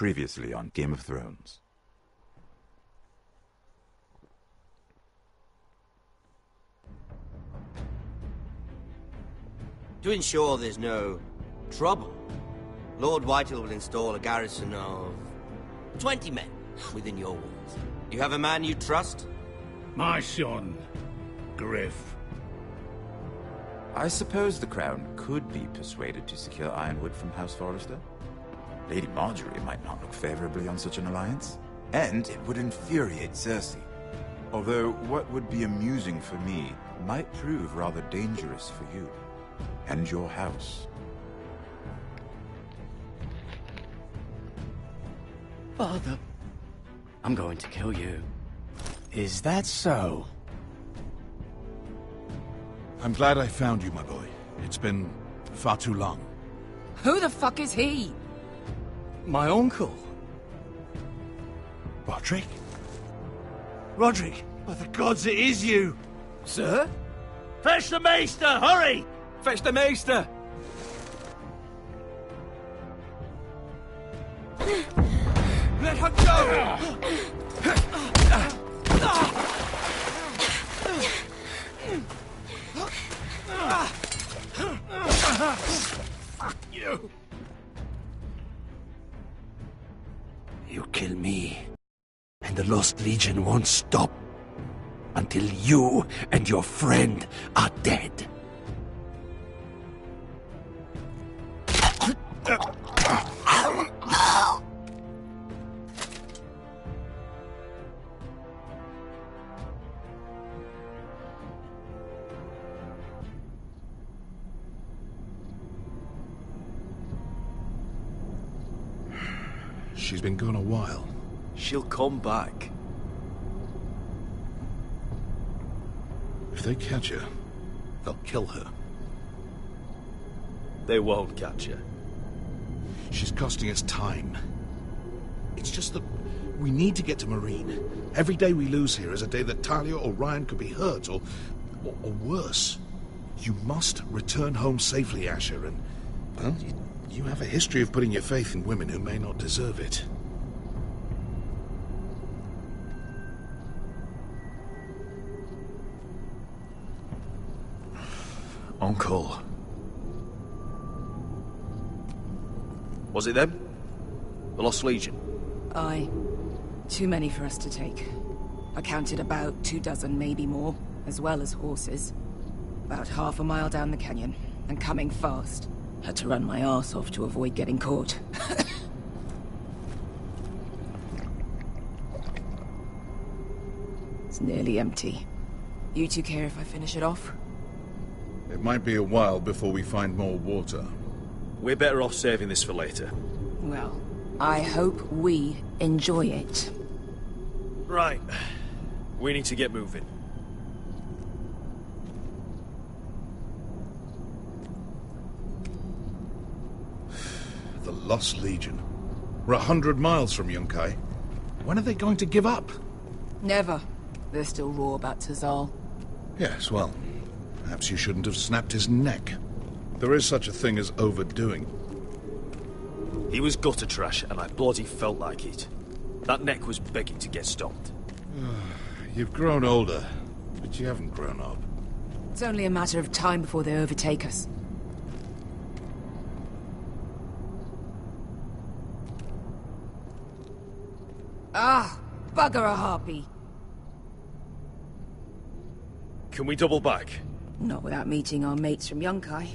Previously on Game of Thrones. To ensure there's no trouble, Lord Whitehill will install a garrison of 20 men within your walls. You have a man you trust? My son, Griff. I suppose the Crown could be persuaded to secure Ironwood from House Forrester. Lady Marjorie might not look favorably on such an alliance, and it would infuriate Cersei. Although what would be amusing for me might prove rather dangerous for you and your house. Father, I'm going to kill you. Is that so? I'm glad I found you, my boy. It's been far too long. Who the fuck is he? My uncle. Roderick? Roderick! By the gods, it is you! Sir? Fetch the maester, hurry! Fetch the maester! Let her go! Fuck you! You kill me, and the Lost Legion won't stop until you and your friend are dead. She's been gone a while. She'll come back. If they catch her, they'll kill her. They won't catch her. She's costing us time. It's just that we need to get to Marine. Every day we lose here is a day that Talia or Ryan could be hurt, or worse. You must return home safely, Asher, and, well, you have a history of putting your faith in women who may not deserve it. Uncle. Was it them? The Lost Legion? Aye. Too many for us to take. I counted about 24, maybe more, as well as horses. About half a mile down the canyon, and coming fast. Had to run my arse off to avoid getting caught. It's nearly empty. You two care if I finish it off? It might be a while before we find more water. We're better off saving this for later. Well, I hope we enjoy it. Right. We need to get moving. The Lost Legion. We're 100 miles from Yunkai. When are they going to give up? Never. They're still raw about Tazal. Yes, well, perhaps you shouldn't have snapped his neck. There is such a thing as overdoing. He was gutter trash, and I bloody felt like it. That neck was begging to get stomped. You've grown older, but you haven't grown up. It's only a matter of time before they overtake us. Ah, bugger a harpy. Can we double back? Not without meeting our mates from Yunkai.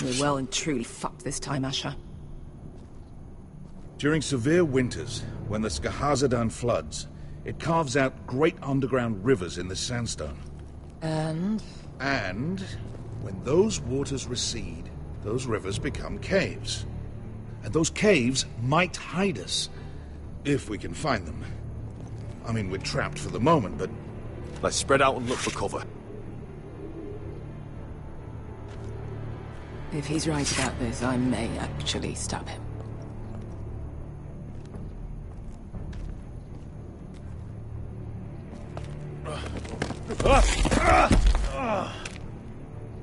We're well and truly fucked this time, Asher. During severe winters, when the Skahazadan floods, it carves out great underground rivers in the sandstone. And when those waters recede, those rivers become caves. And those caves might hide us, if we can find them. I mean, we're trapped for the moment, but... Let's spread out and look for cover. if he's right about this, I may actually stab him.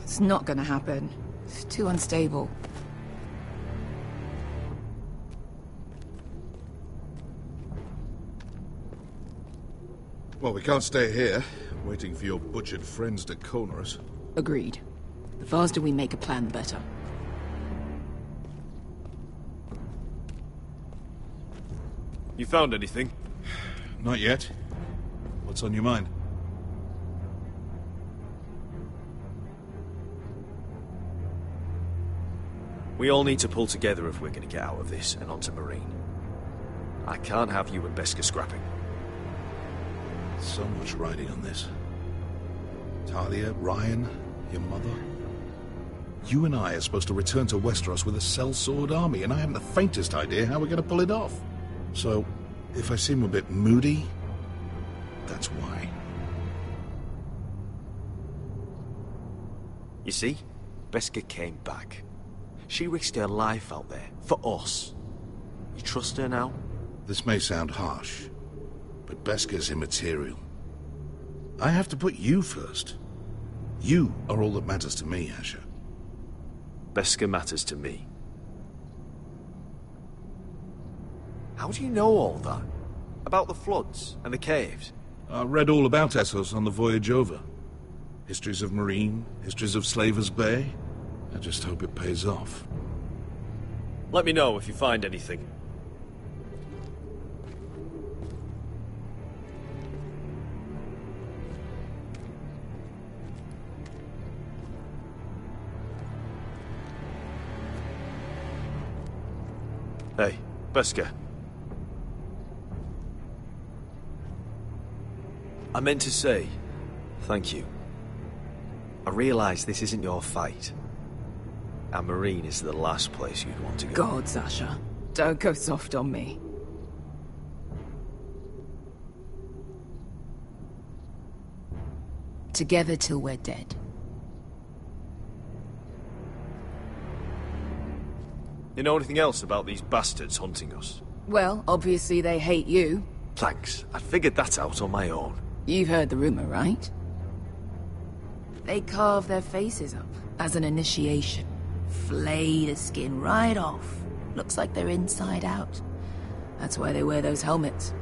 It's not gonna happen. It's too unstable. Well, we can't stay here, waiting for your butchered friends to corner us. Agreed. The faster we make a plan, the better. You found anything? Not yet. What's on your mind? We all need to pull together if we're going to get out of this and onto Marine. I can't have you and Beskha scrapping. So much riding on this. Talia, Ryan, your mother. You and I are supposed to return to Westeros with a sellsword army, and I haven't the faintest idea how we're going to pull it off. So, if I seem a bit moody, that's why. You see, Beskha came back. She risked her life out there, for us. You trust her now? This may sound harsh, but Beskha's immaterial. I have to put you first. You are all that matters to me, Asher. Beskha matters to me. How do you know all that? About the floods and the caves? I read all about Essos on the voyage over. Histories of Marine, histories of Slaver's Bay. I just hope it pays off. Let me know if you find anything. Hey, Beskha. I meant to say, thank you. I realize this isn't your fight. And Marine is the last place you'd want to go. God, Sasha. Don't go soft on me. Together till we're dead. You know anything else about these bastards hunting us? Well, obviously they hate you. Thanks. I figured that out on my own. You've heard the rumor, right? They carve their faces up as an initiation. Flay the skin right off. Looks like they're inside out. That's why they wear those helmets.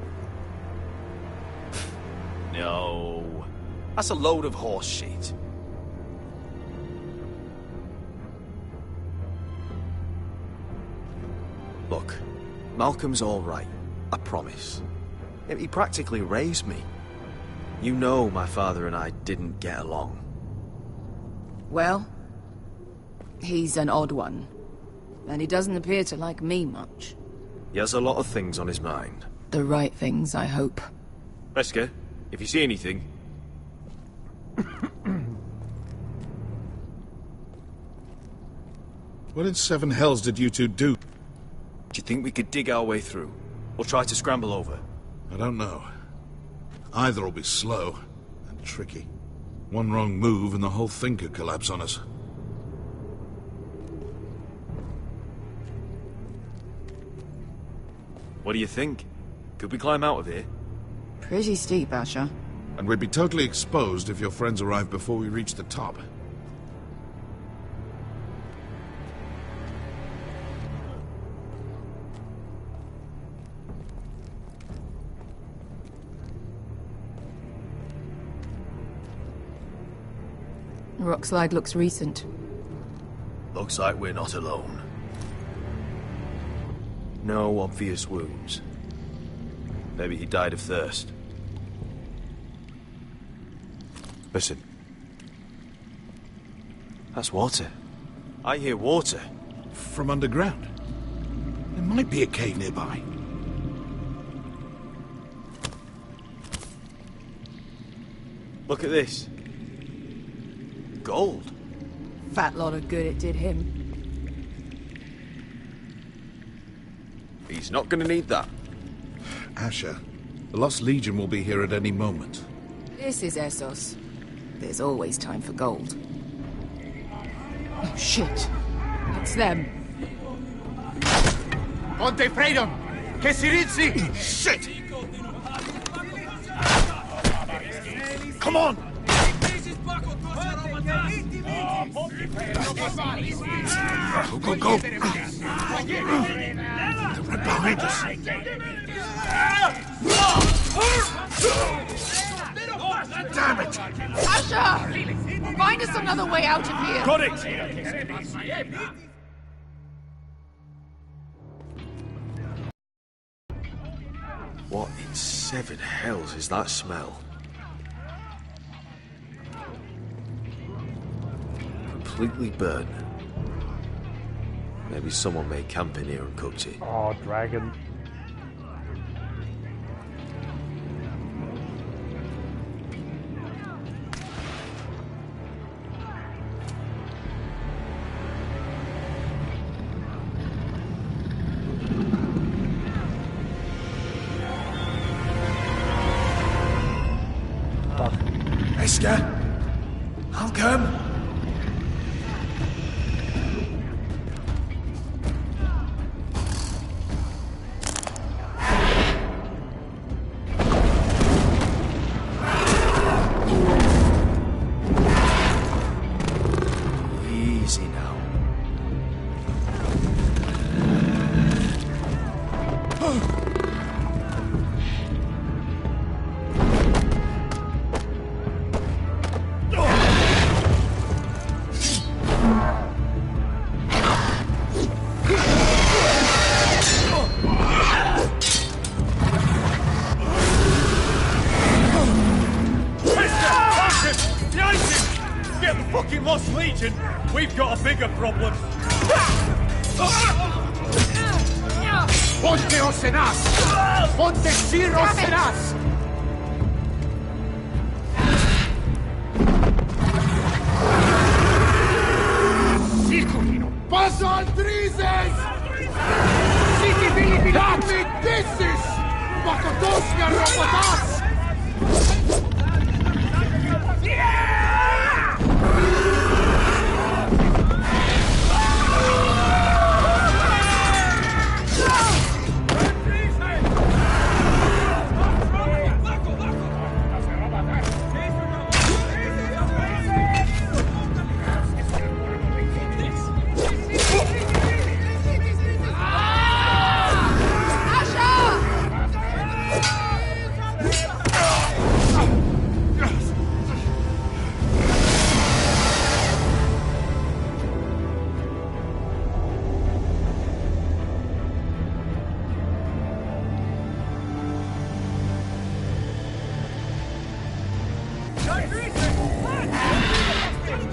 No. That's a load of horse shit. Look, Malcolm's all right. I promise. He practically raised me. You know my father and I didn't get along. Well, he's an odd one. And he doesn't appear to like me much. He has a lot of things on his mind. The right things, I hope. Beskha, if you see anything... What in seven hells did you two do? Do you think we could dig our way through? Or try to scramble over? I don't know. Either will be slow and tricky. One wrong move and the whole thing could collapse on us. What do you think? Could we climb out of here? Pretty steep, Asher. And we'd be totally exposed if your friends arrive before we reach the top. The rock slide looks recent. Looks like we're not alone. No obvious wounds. Maybe he died of thirst. Listen. That's water. I hear water. From underground. There might be a cave nearby. Look at this. Gold. Fat lot of good it did him. He's not gonna need that. Asher, the Lost Legion will be here at any moment. This is Essos. There's always time for gold. Oh, shit. It's them. Ponte Freedom! Che si rizzi! Shit! Come on! Go, go, go! They're right behind us. Damn it! Asher! Find us another way out of here! Got it! What in seven hells is that smell? Completely burnt. Maybe someone made camp in here and cooked it. Oh, dragon. Esker? Malcolm? Easy now. Get the fucking Lost Legion! We've got a bigger problem! Ponte Osenas! Ponte Sir Osenas! Circulino! Paso al Trises! Siti Filipilat! Dissis! Pakotoska Robotas!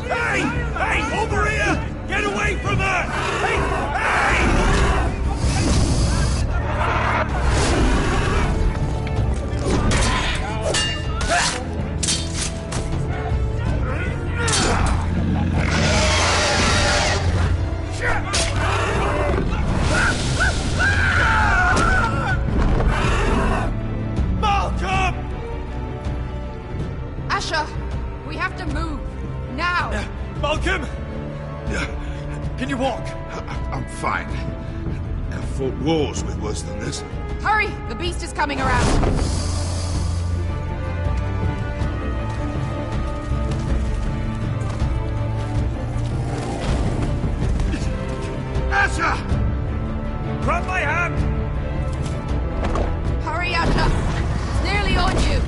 Hey! Over here! Get away from her! Hey! Hey! Malcolm! Asher! We have to move! Now! Malcolm! Can you walk? I'm fine. I've fought wars with worse than this. Hurry! The beast is coming around! Asher! Grab my hand! Hurry, Asher! It's nearly on you!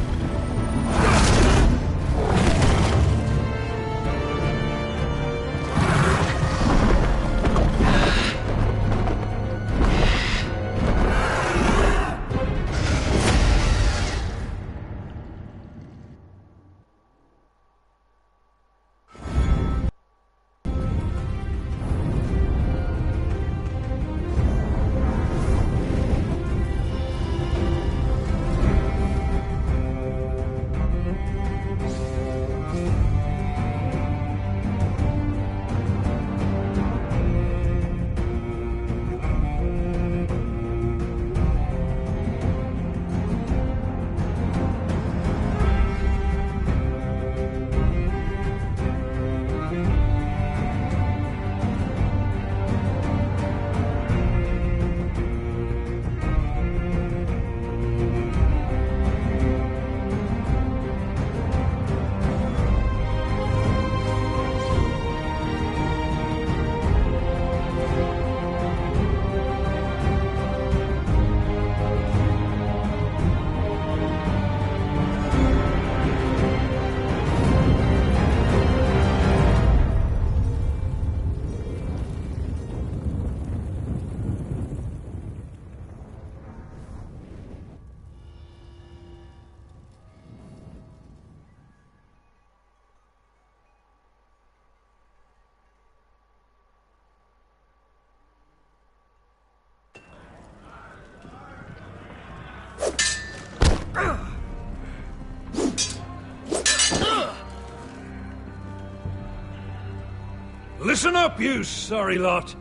Listen up, you sorry lot.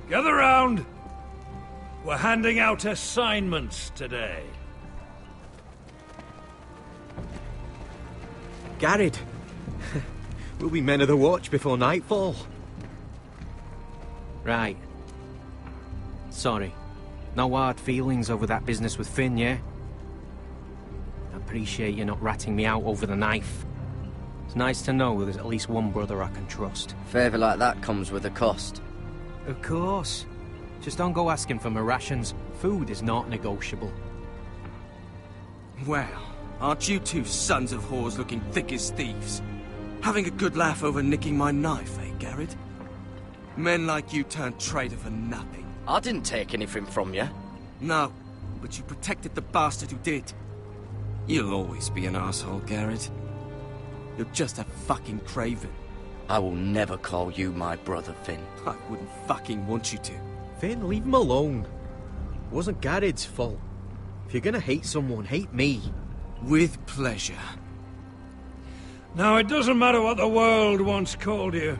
Gather round. We're handing out assignments today. Garrett. We'll be men of the watch before nightfall. Right. Sorry. No hard feelings over that business with Finn, yeah? I appreciate you not ratting me out over the knife. It's nice to know there's at least one brother I can trust. Favour like that comes with a cost. Of course. Just don't go asking for my rations. Food is not negotiable. Well, aren't you two sons of whores looking thick as thieves? Having a good laugh over nicking my knife, eh, Garrett? Men like you turn traitor for nothing. I didn't take anything from you. No, but you protected the bastard who did. You'll always be an asshole, Garrett. You're just a fucking craven. I will never call you my brother, Finn. I wouldn't fucking want you to. Finn, leave him alone. It wasn't Garrett's fault. If you're gonna hate someone, hate me. With pleasure. Now, it doesn't matter what the world once called you.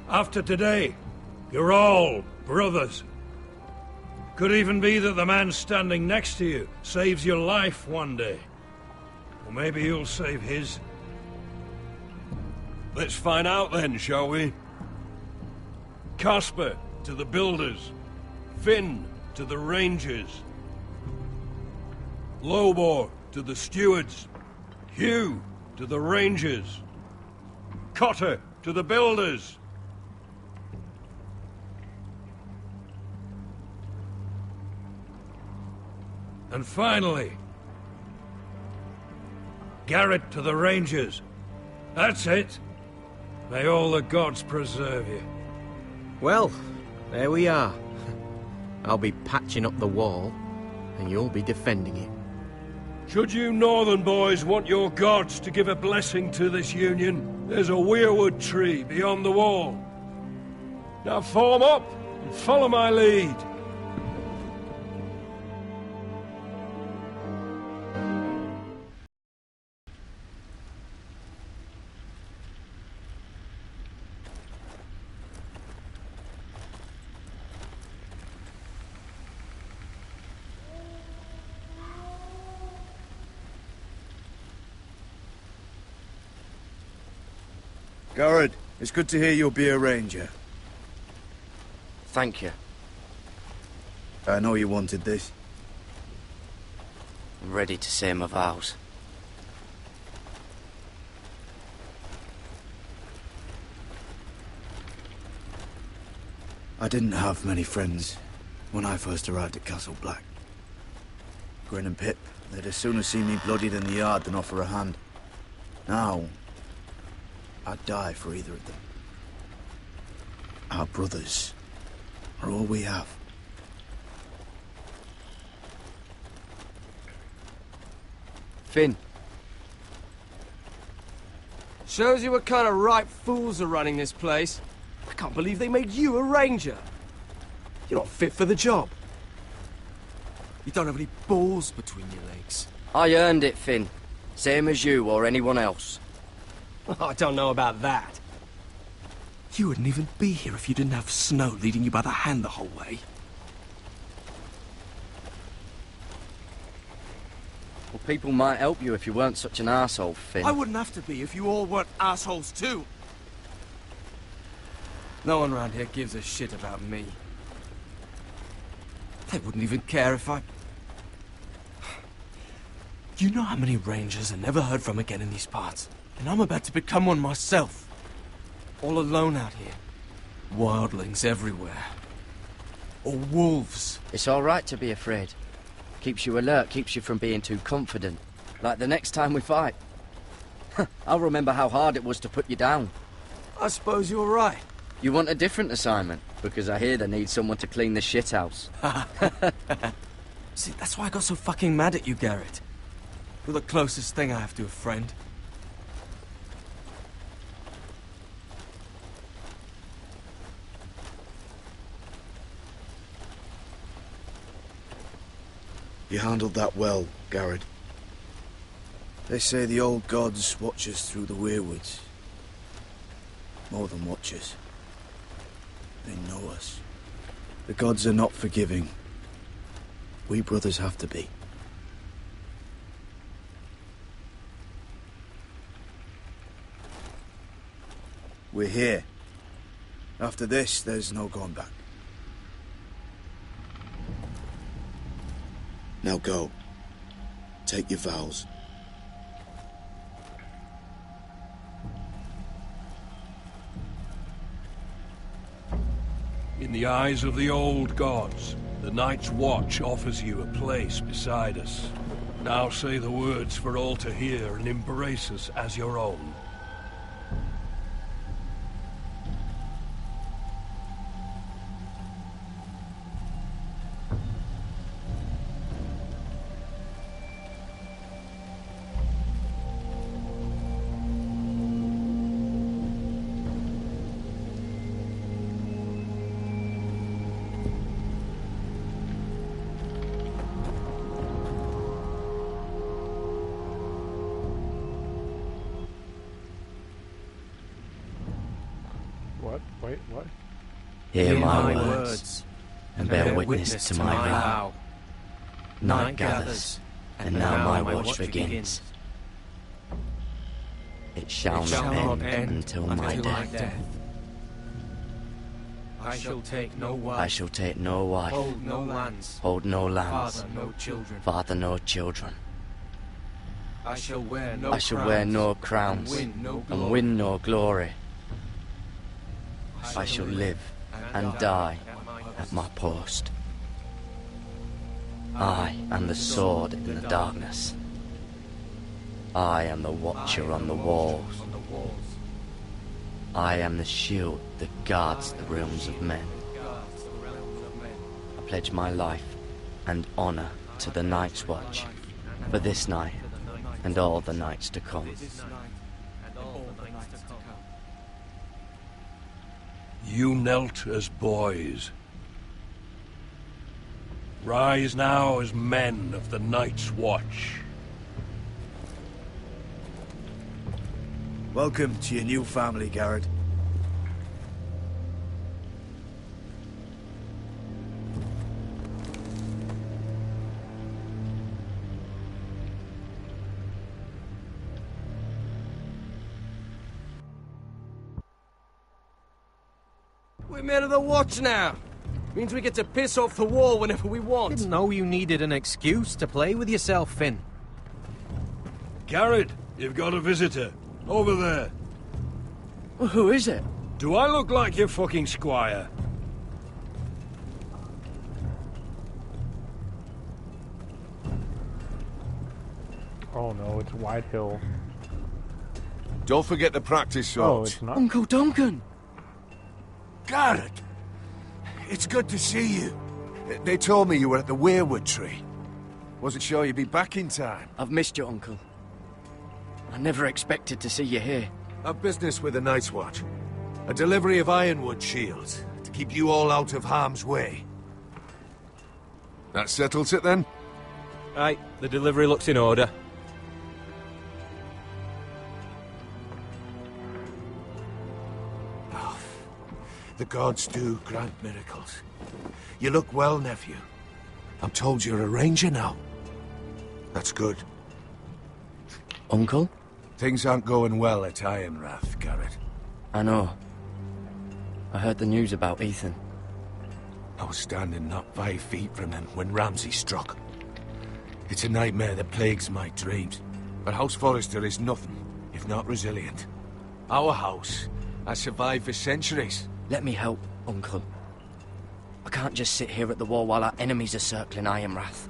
After today, you're all brothers. Could even be that the man standing next to you saves your life one day. Or maybe you'll save his. Let's find out then, shall we? Casper to the builders. Finn to the rangers. Lobor to the stewards. Hugh to the rangers. Cotter to the builders. And finally, Garrett to the rangers. That's it. May all the gods preserve you. Well, there we are. I'll be patching up the wall, and you'll be defending it. Should you northern boys want your gods to give a blessing to this union, there's a weirwood tree beyond the wall. Now form up and follow my lead. Garrett, it's good to hear you'll be a ranger. Thank you. I know you wanted this. I'm ready to say my vows. I didn't have many friends when I first arrived at Castle Black. Grin and Pip, they'd as soon as see me bloodied in the yard than offer a hand. Now, I'd die for either of them. Our brothers are all we have. Finn. Shows you what kind of ripe fools are running this place. I can't believe they made you a ranger. You're not fit for the job. You don't have any balls between your legs. I earned it, Finn. Same as you or anyone else. Oh, I don't know about that. You wouldn't even be here if you didn't have Snow leading you by the hand the whole way. Well, people might help you if you weren't such an arsehole, Finn. I wouldn't have to be if you all weren't assholes too. No one around here gives a shit about me. They wouldn't even care if I... You know how many rangers are never heard from again in these parts? And I'm about to become one myself. All alone out here. Wildlings everywhere. Or wolves. It's all right to be afraid. Keeps you alert, keeps you from being too confident. Like the next time we fight. I'll remember how hard it was to put you down. I suppose you're right. You want a different assignment? Because I hear they need someone to clean the shithouse. See, that's why I got so fucking mad at you, Garrett. You're the closest thing I have to a friend. You handled that well, Garrett. They say the old gods watch us through the weirwoods. More than watch us. They know us. The gods are not forgiving. We brothers have to be. We're here. After this, there's no going back. Now go. Take your vows. In the eyes of the old gods, the Night's Watch offers you a place beside us. Now say the words for all to hear and embrace us as your own. What? Hear my words, and bear witness to my vow. Night gathers, and now my watch begins. It shall not end until my death. I shall take no wife. I shall take no wife. Hold no lands. Hold no lands. Father no children. Father no children. I shall wear no I shall wear no crowns and win no glory. I shall live and die at my post. I am the sword in the darkness. I am the watcher on the walls. I am the shield that guards the realms of men. I pledge my life and honor to the Night's Watch for this night and all the nights to come. You knelt as boys. Rise now as men of the Night's Watch. Welcome to your new family, Garrett. We're men of the watch now. Means we get to piss off the wall whenever we want. Didn't know you needed an excuse to play with yourself, Finn. Garrett, you've got a visitor. Over there. Well, who is it? Do I look like your fucking squire? Oh no, it's Whitehill. Don't forget to practice, Sarge. Oh, it's not? Uncle Duncan! Garrett! It's good to see you. They told me you were at the Weirwood tree. Wasn't sure you'd be back in time. I've missed you, Uncle. I never expected to see you here. A business with the Night's Watch. A delivery of ironwood shields to keep you all out of harm's way. That settles it then? Aye, the delivery looks in order. Oh, the gods do grant miracles. You look well, nephew. I'm told you're a ranger now. That's good. Uncle? Things aren't going well at Ironrath, Garrett. I know. I heard the news about Ethan. I was standing not 5 feet from him when Ramsay struck. It's a nightmare that plagues my dreams. But House Forrester is nothing if not resilient. Our house has survived for centuries. Let me help, Uncle. I can't just sit here at the wall while our enemies are circling Ironrath.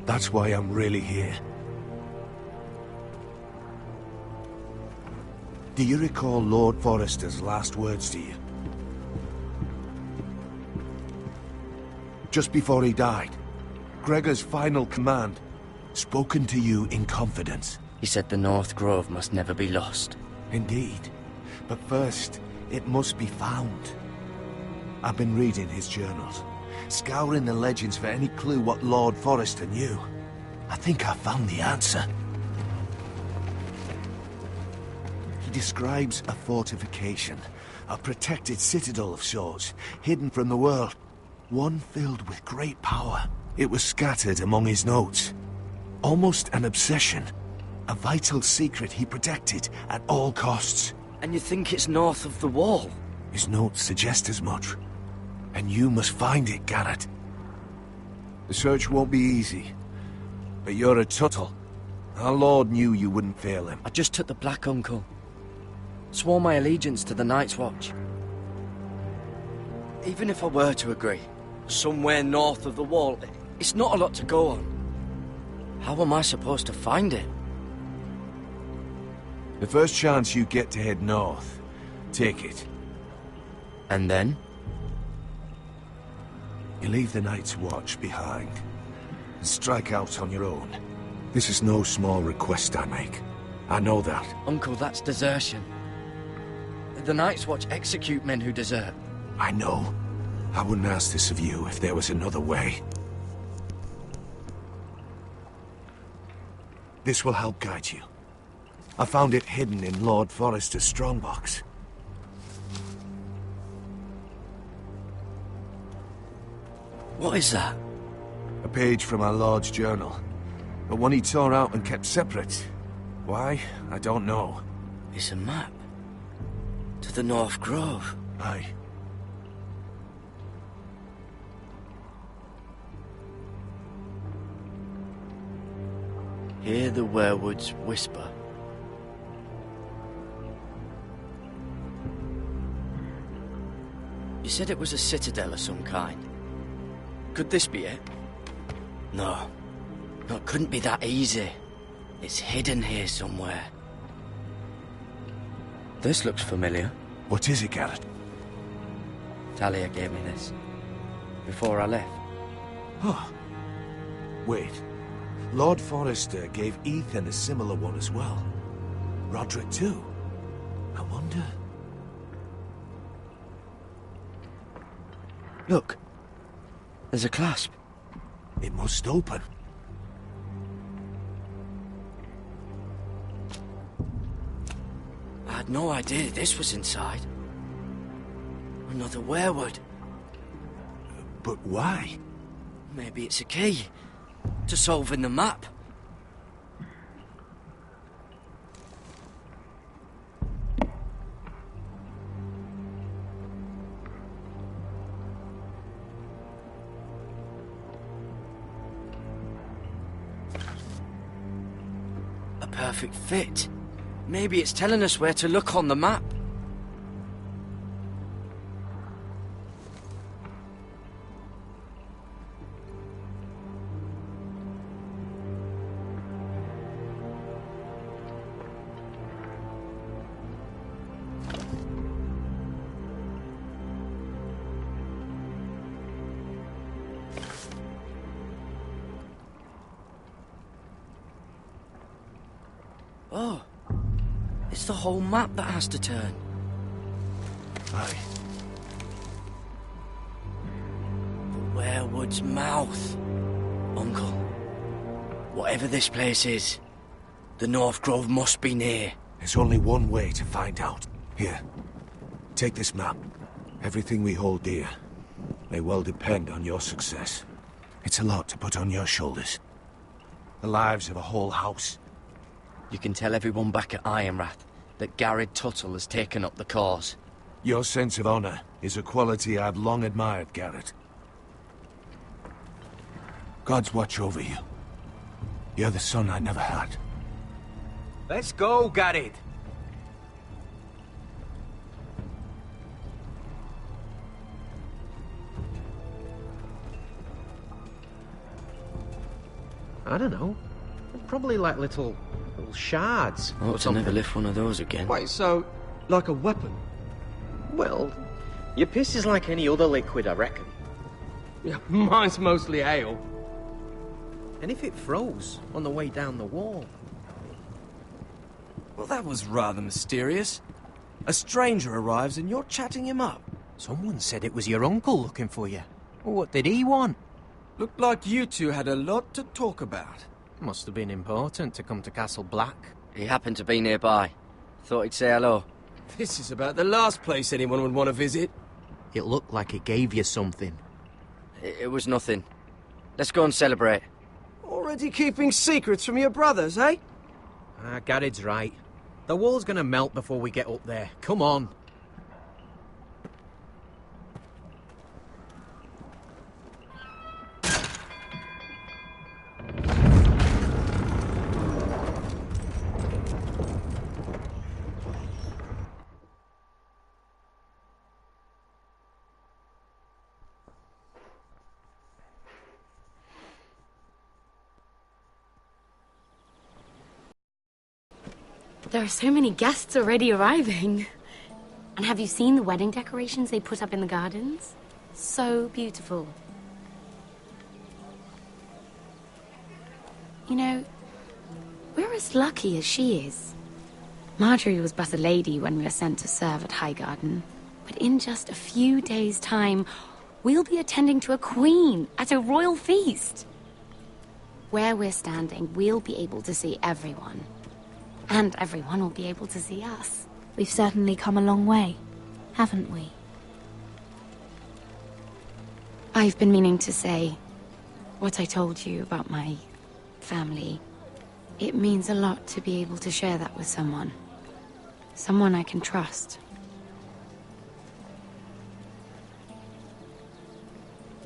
That's why I'm really here. Do you recall Lord Forrester's last words to you? Just before he died, Gregor's final command, spoken to you in confidence. He said the North Grove must never be lost. Indeed. But first, it must be found. I've been reading his journals, scouring the legends for any clue what Lord Forrester knew. I think I found the answer. He describes a fortification, a protected citadel of sorts, hidden from the world. One filled with great power. It was scattered among his notes. Almost an obsession. A vital secret he protected at all costs. And you think it's north of the wall? His notes suggest as much. And you must find it, Garrett. The search won't be easy. But you're a Tuttle. Our Lord knew you wouldn't fail him. I just took the Black Uncle. Swore my allegiance to the Night's Watch. Even if I were to agree, somewhere north of the wall, it's not a lot to go on. How am I supposed to find it? The first chance you get to head north, take it. And then? You leave the Night's Watch behind, and strike out on your own. This is no small request I make. I know that. Uncle, that's desertion. The Night's Watch execute men who desert. I know. I wouldn't ask this of you if there was another way. This will help guide you. I found it hidden in Lord Forrester's strongbox. What is that? A page from our Lord's journal. But one he tore out and kept separate. Why? I don't know. It's a map. To the North Grove. Aye. Hear the werewoods whisper. You said it was a citadel of some kind. Could this be it? No. No, it couldn't be that easy. It's hidden here somewhere. This looks familiar. What is it, Garrett? Talia gave me this. Before I left. Huh. Wait. Lord Forrester gave Ethan a similar one as well. Roderick too. I wonder... Look. There's a clasp. It must open. I had no idea this was inside. Another werewood. But why? Maybe it's a key to solving the map. A perfect fit. Maybe it's telling us where to look on the map. Oh, it's the whole map that has to turn. Aye. The werewood's mouth. Uncle, whatever this place is, the North Grove must be near. There's only one way to find out. Here, take this map. Everything we hold dear may well depend on your success. It's a lot to put on your shoulders. The lives of a whole house. You can tell everyone back at Ironrath that Garrett Tuttle has taken up the cause. Your sense of honor is a quality I've long admired, Garrett. God's watch over you. You're the son I never had. Let's go, Garrett. I don't know. Probably like little shards. I hope to never lift one of those again. Wait, so, like a weapon? Well, your piss is like any other liquid, I reckon. Yeah, mine's mostly ale. And if it froze on the way down the wall? Well, that was rather mysterious. A stranger arrives and you're chatting him up. Someone said it was your uncle looking for you. What did he want? Looked like you two had a lot to talk about. Must have been important to come to Castle Black. He happened to be nearby. Thought he'd say hello. This is about the last place anyone would want to visit. It looked like it gave you something. It was nothing. Let's go and celebrate. Already keeping secrets from your brothers, eh? Garrett's right. The wall's gonna melt before we get up there. Come on. There are so many guests already arriving. And have you seen the wedding decorations they put up in the gardens? So beautiful. You know, we're as lucky as she is. Marjorie was but a lady when we were sent to serve at Highgarden. But in just a few days' time, we'll be attending to a queen at a royal feast. Where we're standing, we'll be able to see everyone. And everyone will be able to see us. We've certainly come a long way, haven't we? I've been meaning to say what I told you about my family. It means a lot to be able to share that with someone. Someone I can trust.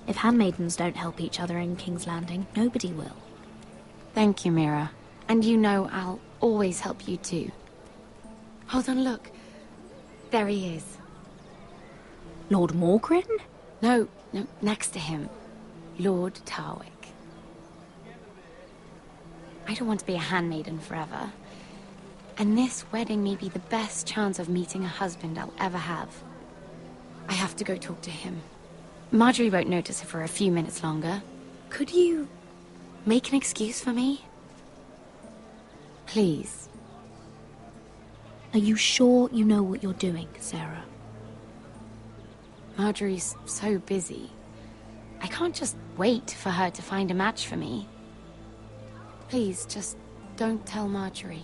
If handmaidens don't help each other in King's Landing, nobody will. Thank you, Mira. And you know I'll always help you too. Hold on, look. There he is. Lord Morgrin? No, next to him. Lord Tarwick. I don't want to be a handmaiden forever. And this wedding may be the best chance of meeting a husband I'll ever have. I have to go talk to him. Marjorie won't notice it for a few minutes longer. Could you make an excuse for me? Please. Are you sure you know what you're doing, Sarah? Marjorie's so busy. I can't just wait for her to find a match for me. Please, just don't tell Marjorie.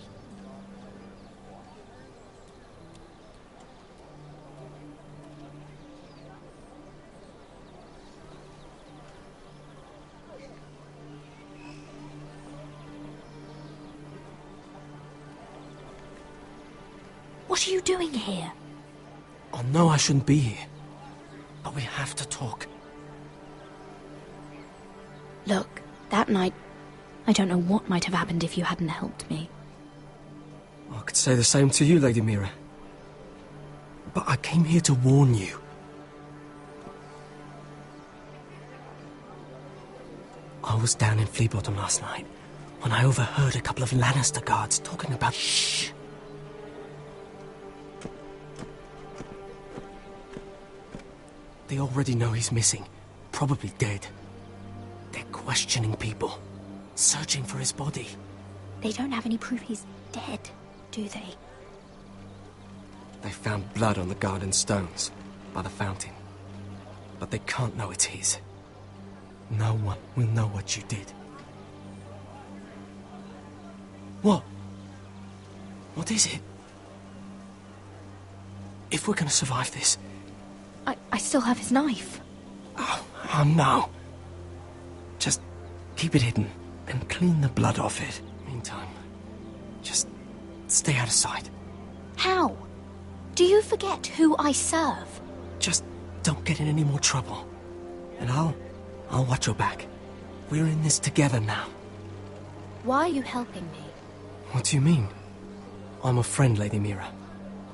What are you doing here? I know I shouldn't be here, but we have to talk. Look, that night, I don't know what might have happened if you hadn't helped me. I could say the same to you, Lady Mira. But I came here to warn you. I was down in Fleabottom last night when I overheard a couple of Lannister guards talking about... Shh! They already know he's missing, probably dead. They're questioning people, searching for his body. They don't have any proof he's dead, do they? They found blood on the garden stones by the fountain, but they can't know it's his. No one will know what you did. What? What is it? If we're gonna survive this... I still have his knife. Oh no. Just keep it hidden and clean the blood off it. Meantime, just stay out of sight. How? Do you forget who I serve? Just don't get in any more trouble. And I'll watch your back. We're in this together now. Why are you helping me? What do you mean? I'm a friend, Lady Mira.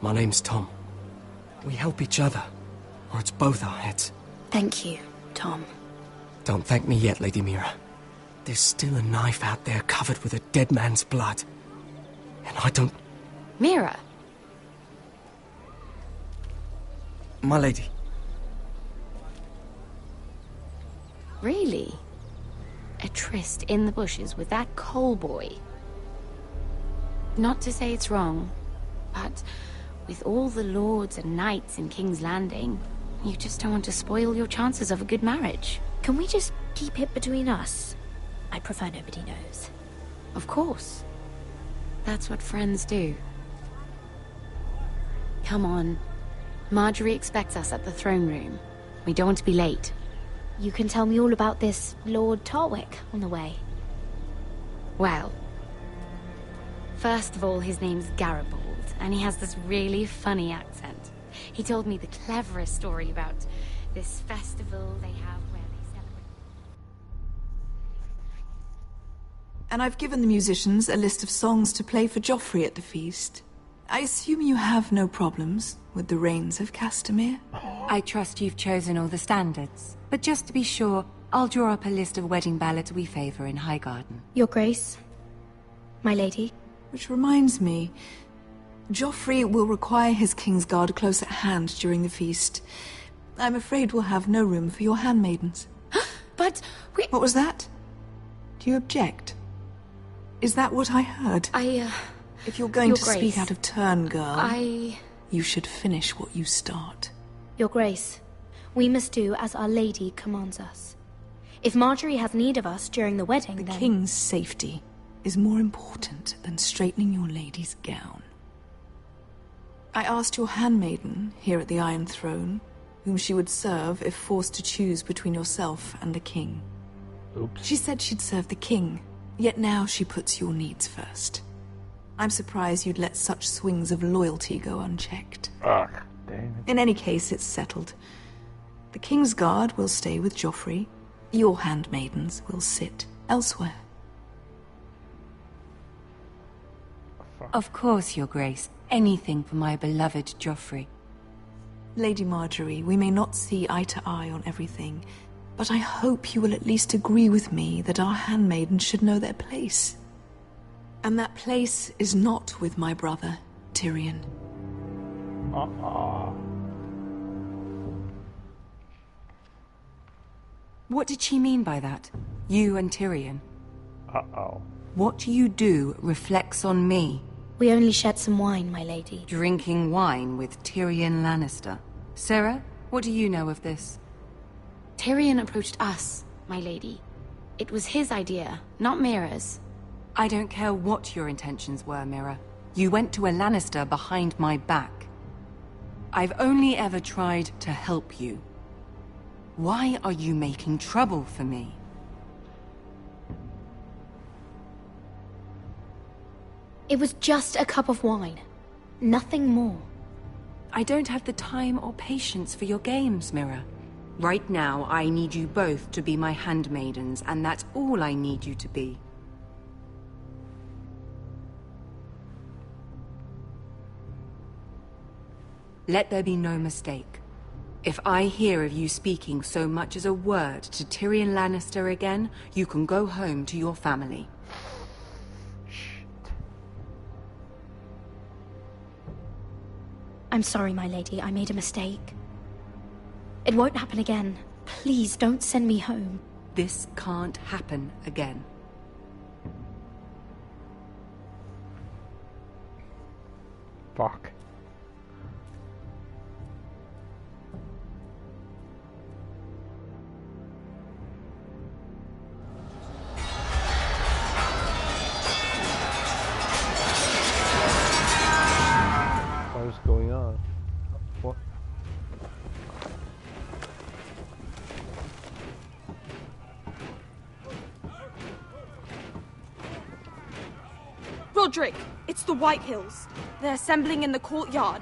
My name's Tom. We help each other, or it's both our heads. Thank you, Tom. Don't thank me yet, Lady Mira. There's still a knife out there covered with a dead man's blood. And I don't... Mira! My lady. Really? A tryst in the bushes with that coal boy? Not to say it's wrong, but with all the lords and knights in King's Landing, you just don't want to spoil your chances of a good marriage. Can we just keep it between us? I prefer nobody knows. Of course. That's what friends do. Come on. Marjorie expects us at the throne room. We don't want to be late. You can tell me all about this Lord Tarwick on the way. Well, first of all, his name's Garibald, and he has this really funny accent. He told me the cleverest story about this festival they have where they celebrate... And I've given the musicians a list of songs to play for Joffrey at the feast. I assume you have no problems with the Rains of Castamere? I trust you've chosen all the standards. But just to be sure, I'll draw up a list of wedding ballads we favor in Highgarden. Your Grace, my lady. Which reminds me, Joffrey will require his Kingsguard close at hand during the feast. I'm afraid we'll have no room for your handmaidens. But we... What was that? Do you object? Is that what I heard? If you're going Your to Grace, speak out of turn, girl, you should finish what you start. Your Grace, we must do as Our Lady commands us. If Marjorie has need of us during the wedding, The then... king's safety is more important than straightening your lady's gown. I asked your handmaiden here at the Iron Throne whom she would serve if forced to choose between yourself and the king. Oops. She said she'd serve the king, yet now she puts your needs first. I'm surprised you'd let such swings of loyalty go unchecked. Ugh, dang it. In any case, it's settled. The King's Guard will stay with Joffrey. Your handmaidens will sit elsewhere. Of course, Your Grace. Anything for my beloved Joffrey. Lady Marjorie, we may not see eye to eye on everything, but I hope you will at least agree with me that our handmaidens should know their place. And that place is not with my brother, Tyrion. What did she mean by that? You and Tyrion? Uh-oh. What you do reflects on me. We only shed some wine, my lady. Drinking wine with Tyrion Lannister. Sarah, what do you know of this? Tyrion approached us, my lady. It was his idea, not Mira's. I don't care what your intentions were, Mira. You went to a Lannister behind my back. I've only ever tried to help you. Why are you making trouble for me? It was just a cup of wine. Nothing more. I don't have the time or patience for your games, Mira. Right now, I need you both to be my handmaidens, and that's all I need you to be. Let there be no mistake. If I hear of you speaking so much as a word to Tyrion Lannister again, you can go home to your family. I'm sorry, my lady. I made a mistake. It won't happen again. Please don't send me home. This can't happen again. Fuck. What is going on? What? Roderick, it's the Whitehills. They're assembling in the courtyard.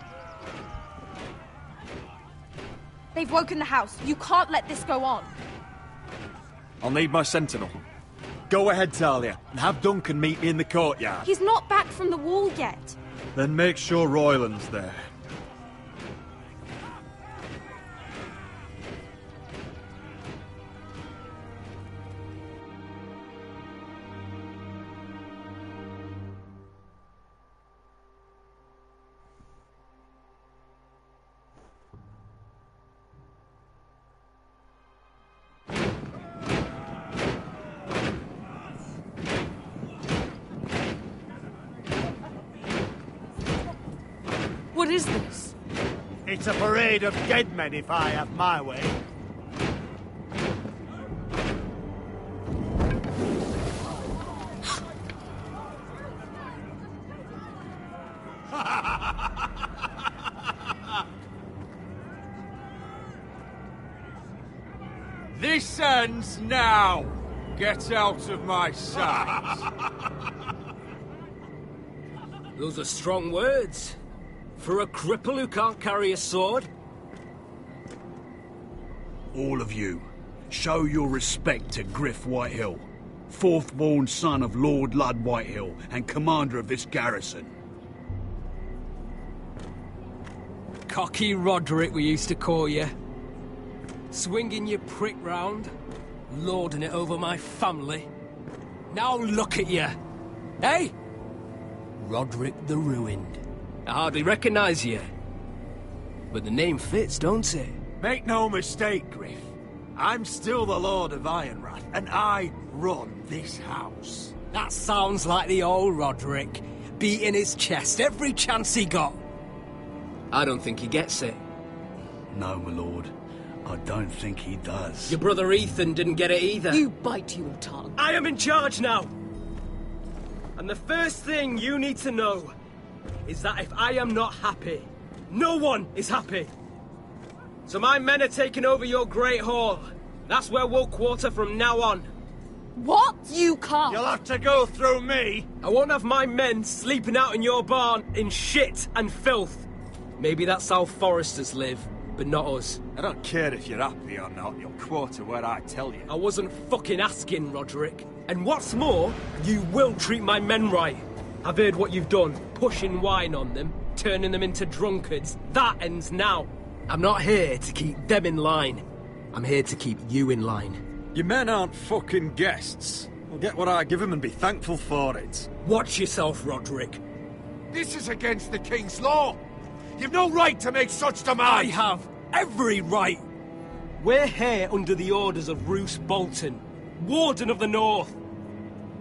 They've woken the house. You can't let this go on. I'll need my sentinel. Go ahead, Talia, and have Duncan meet me in the courtyard. He's not back from the wall yet. Then make sure Royland's there. What is this? It's a parade of dead men if I have my way. This ends now! Get out of my sight! Those are strong words. For a cripple who can't carry a sword? All of you, show your respect to Griff Whitehill, fourth-born son of Lord Lud Whitehill and commander of this garrison. Cocky Roderick, we used to call you. Swinging your prick round, lording it over my family. Now look at you. Hey? Roderick the Ruined. I hardly recognise you. But the name fits, don't it? Make no mistake, Griff. I'm still the Lord of Ironrath, and I run this house. That sounds like the old Roderick, beating his chest every chance he got. I don't think he gets it. No, my lord. I don't think he does. Your brother Ethan didn't get it either. You bite your tongue. I am in charge now! And the first thing you need to know is that if I am not happy, no one is happy. So my men are taking over your Great Hall. That's where we'll quarter from now on. What? You can't! You'll have to go through me! I won't have my men sleeping out in your barn in shit and filth. Maybe that's how Foresters live, but not us. I don't care if you're happy or not, you'll quarter where I tell you. I wasn't fucking asking, Roderick. And what's more, you will treat my men right. I've heard what you've done, pushing wine on them, turning them into drunkards. That ends now. I'm not here to keep them in line. I'm here to keep you in line. Your men aren't fucking guests. I'll get what I give them and be thankful for it. Watch yourself, Roderick. This is against the King's law! You've no right to make such demands! I have every right! We're here under the orders of Roose Bolton, Warden of the North.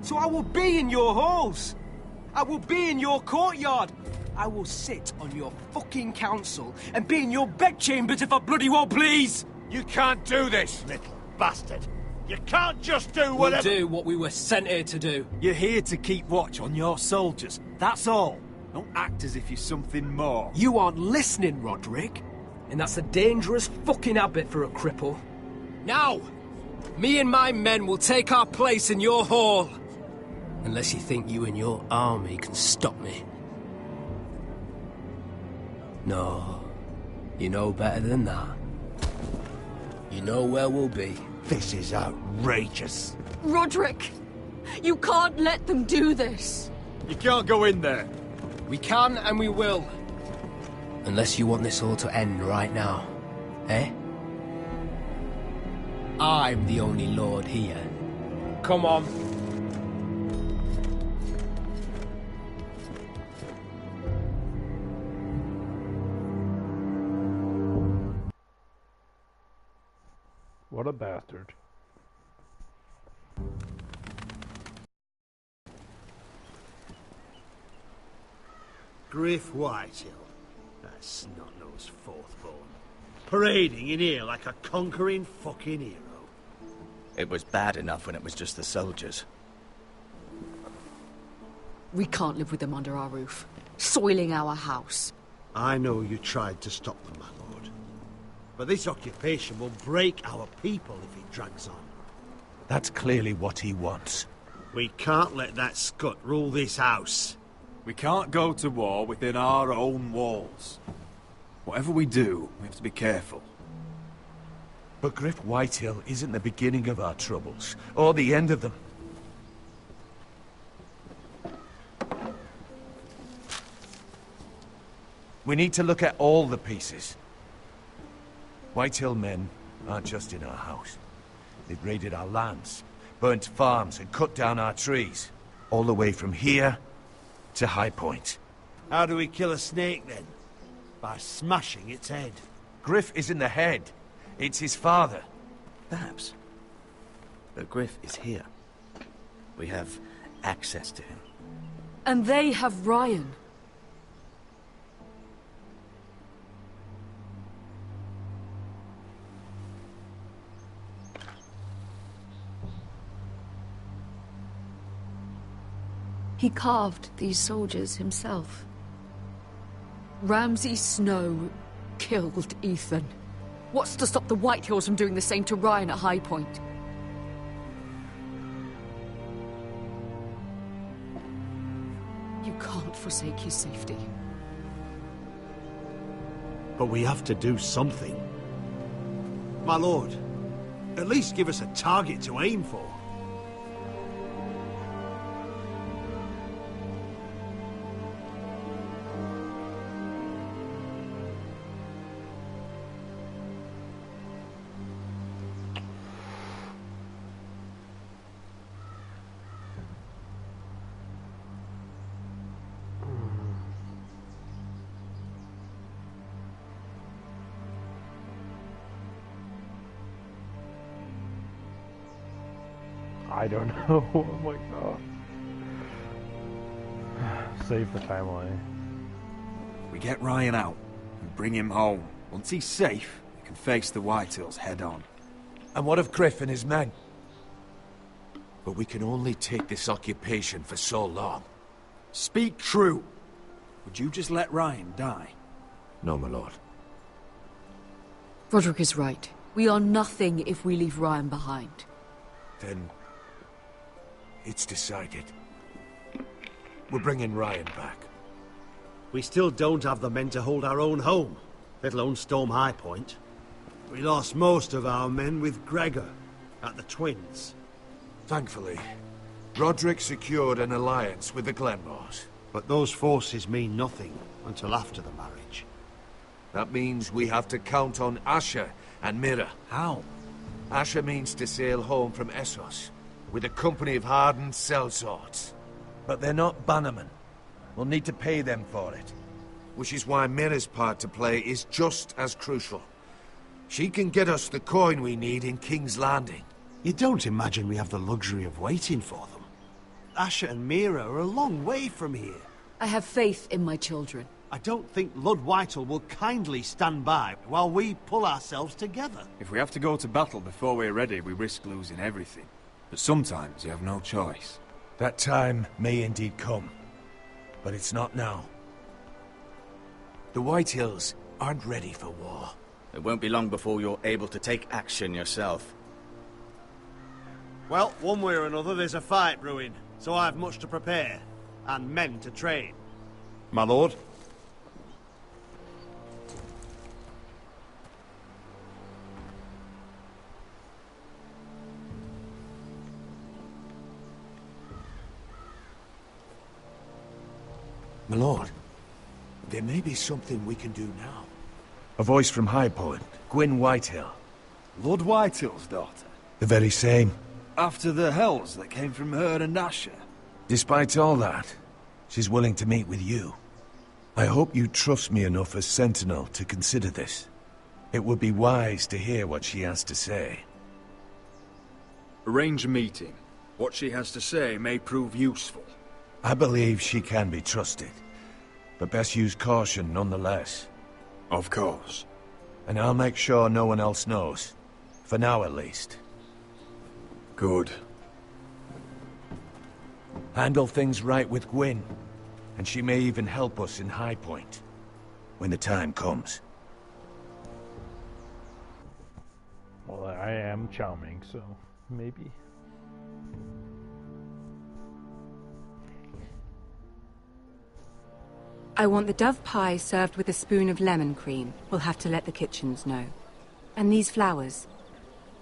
So I will be in your halls. I will be in your courtyard. I will sit on your fucking council and be in your bedchambers if I bloody well please! You can't do this, little bastard! You can't just do whatever— We'll do what we were sent here to do. You're here to keep watch on your soldiers, that's all. Don't act as if you're something more. You aren't listening, Roderick. And that's a dangerous fucking habit for a cripple. Now, me and my men will take our place in your hall. Unless you think you and your army can stop me. No, you know better than that. You know where we'll be. This is outrageous. Roderick, you can't let them do this. You can't go in there. We can and we will. Unless you want this all to end right now. Eh? I'm the only lord here. Come on. What a bastard. Griff Whitehill. That snot-nosed fourth-born. Parading in here like a conquering fucking hero. It was bad enough when it was just the soldiers. We can't live with them under our roof, soiling our house. I know you tried to stop them, my lord. But this occupation will break our people if it drags on. That's clearly what he wants. We can't let that scut rule this house. We can't go to war within our own walls. Whatever we do, we have to be careful. But Griff Whitehill isn't the beginning of our troubles, or the end of them. We need to look at all the pieces. Whitehill men aren't just in our house. They've raided our lands, burnt farms and cut down our trees. All the way from here to High Point. How do we kill a snake, then? By smashing its head. Griff isn't the head. It's his father. Perhaps. But Griff is here. We have access to him. And they have Ryan. He carved these soldiers himself. Ramsay Snow killed Ethan. What's to stop the Whitehills from doing the same to Ryan at High Point? You can't forsake his safety. But we have to do something. My lord, at least give us a target to aim for. I don't know. Oh my god. Save the family. We get Ryan out and bring him home. Once he's safe, we can face the Whitehills head on. And what of Griff and his men? But we can only take this occupation for so long. Speak true. Would you just let Ryan die? No, my lord. Roderick is right. We are nothing if we leave Ryan behind. Then it's decided. We're bringing Ryan back. We still don't have the men to hold our own home, let alone storm High Point. We lost most of our men with Gregor at the Twins. Thankfully, Roderick secured an alliance with the Glenmores. But those forces mean nothing until after the marriage. That means we have to count on Asher and Mira. How? Asher means to sail home from Essos with a company of hardened sellswords. But they're not bannermen. We'll need to pay them for it. Which is why Mira's part to play is just as crucial. She can get us the coin we need in King's Landing. You don't imagine we have the luxury of waiting for them? Asher and Mira are a long way from here. I have faith in my children. I don't think Lord Whitehall will kindly stand by while we pull ourselves together. If we have to go to battle before we're ready, we risk losing everything. But sometimes you have no choice. That time may indeed come, but it's not now. The Whitehills aren't ready for war. It won't be long before you're able to take action yourself. Well, one way or another, there's a fight brewing, so I've much to prepare, and men to train. My lord? My lord, there may be something we can do now. A voice from High Point, Gwyn Whitehill. Lord Whitehill's daughter? The very same. After the hells that came from her and Asher? Despite all that, she's willing to meet with you. I hope you trust me enough as Sentinel to consider this. It would be wise to hear what she has to say. Arrange a meeting. What she has to say may prove useful. I believe she can be trusted, but best use caution nonetheless. Of course. And I'll make sure no one else knows. For now, at least. Good. Handle things right with Gwyn, and she may even help us in High Point, when the time comes. Well, I am charming, so maybe. I want the dove pie served with a spoon of lemon cream. We'll have to let the kitchens know. And these flowers.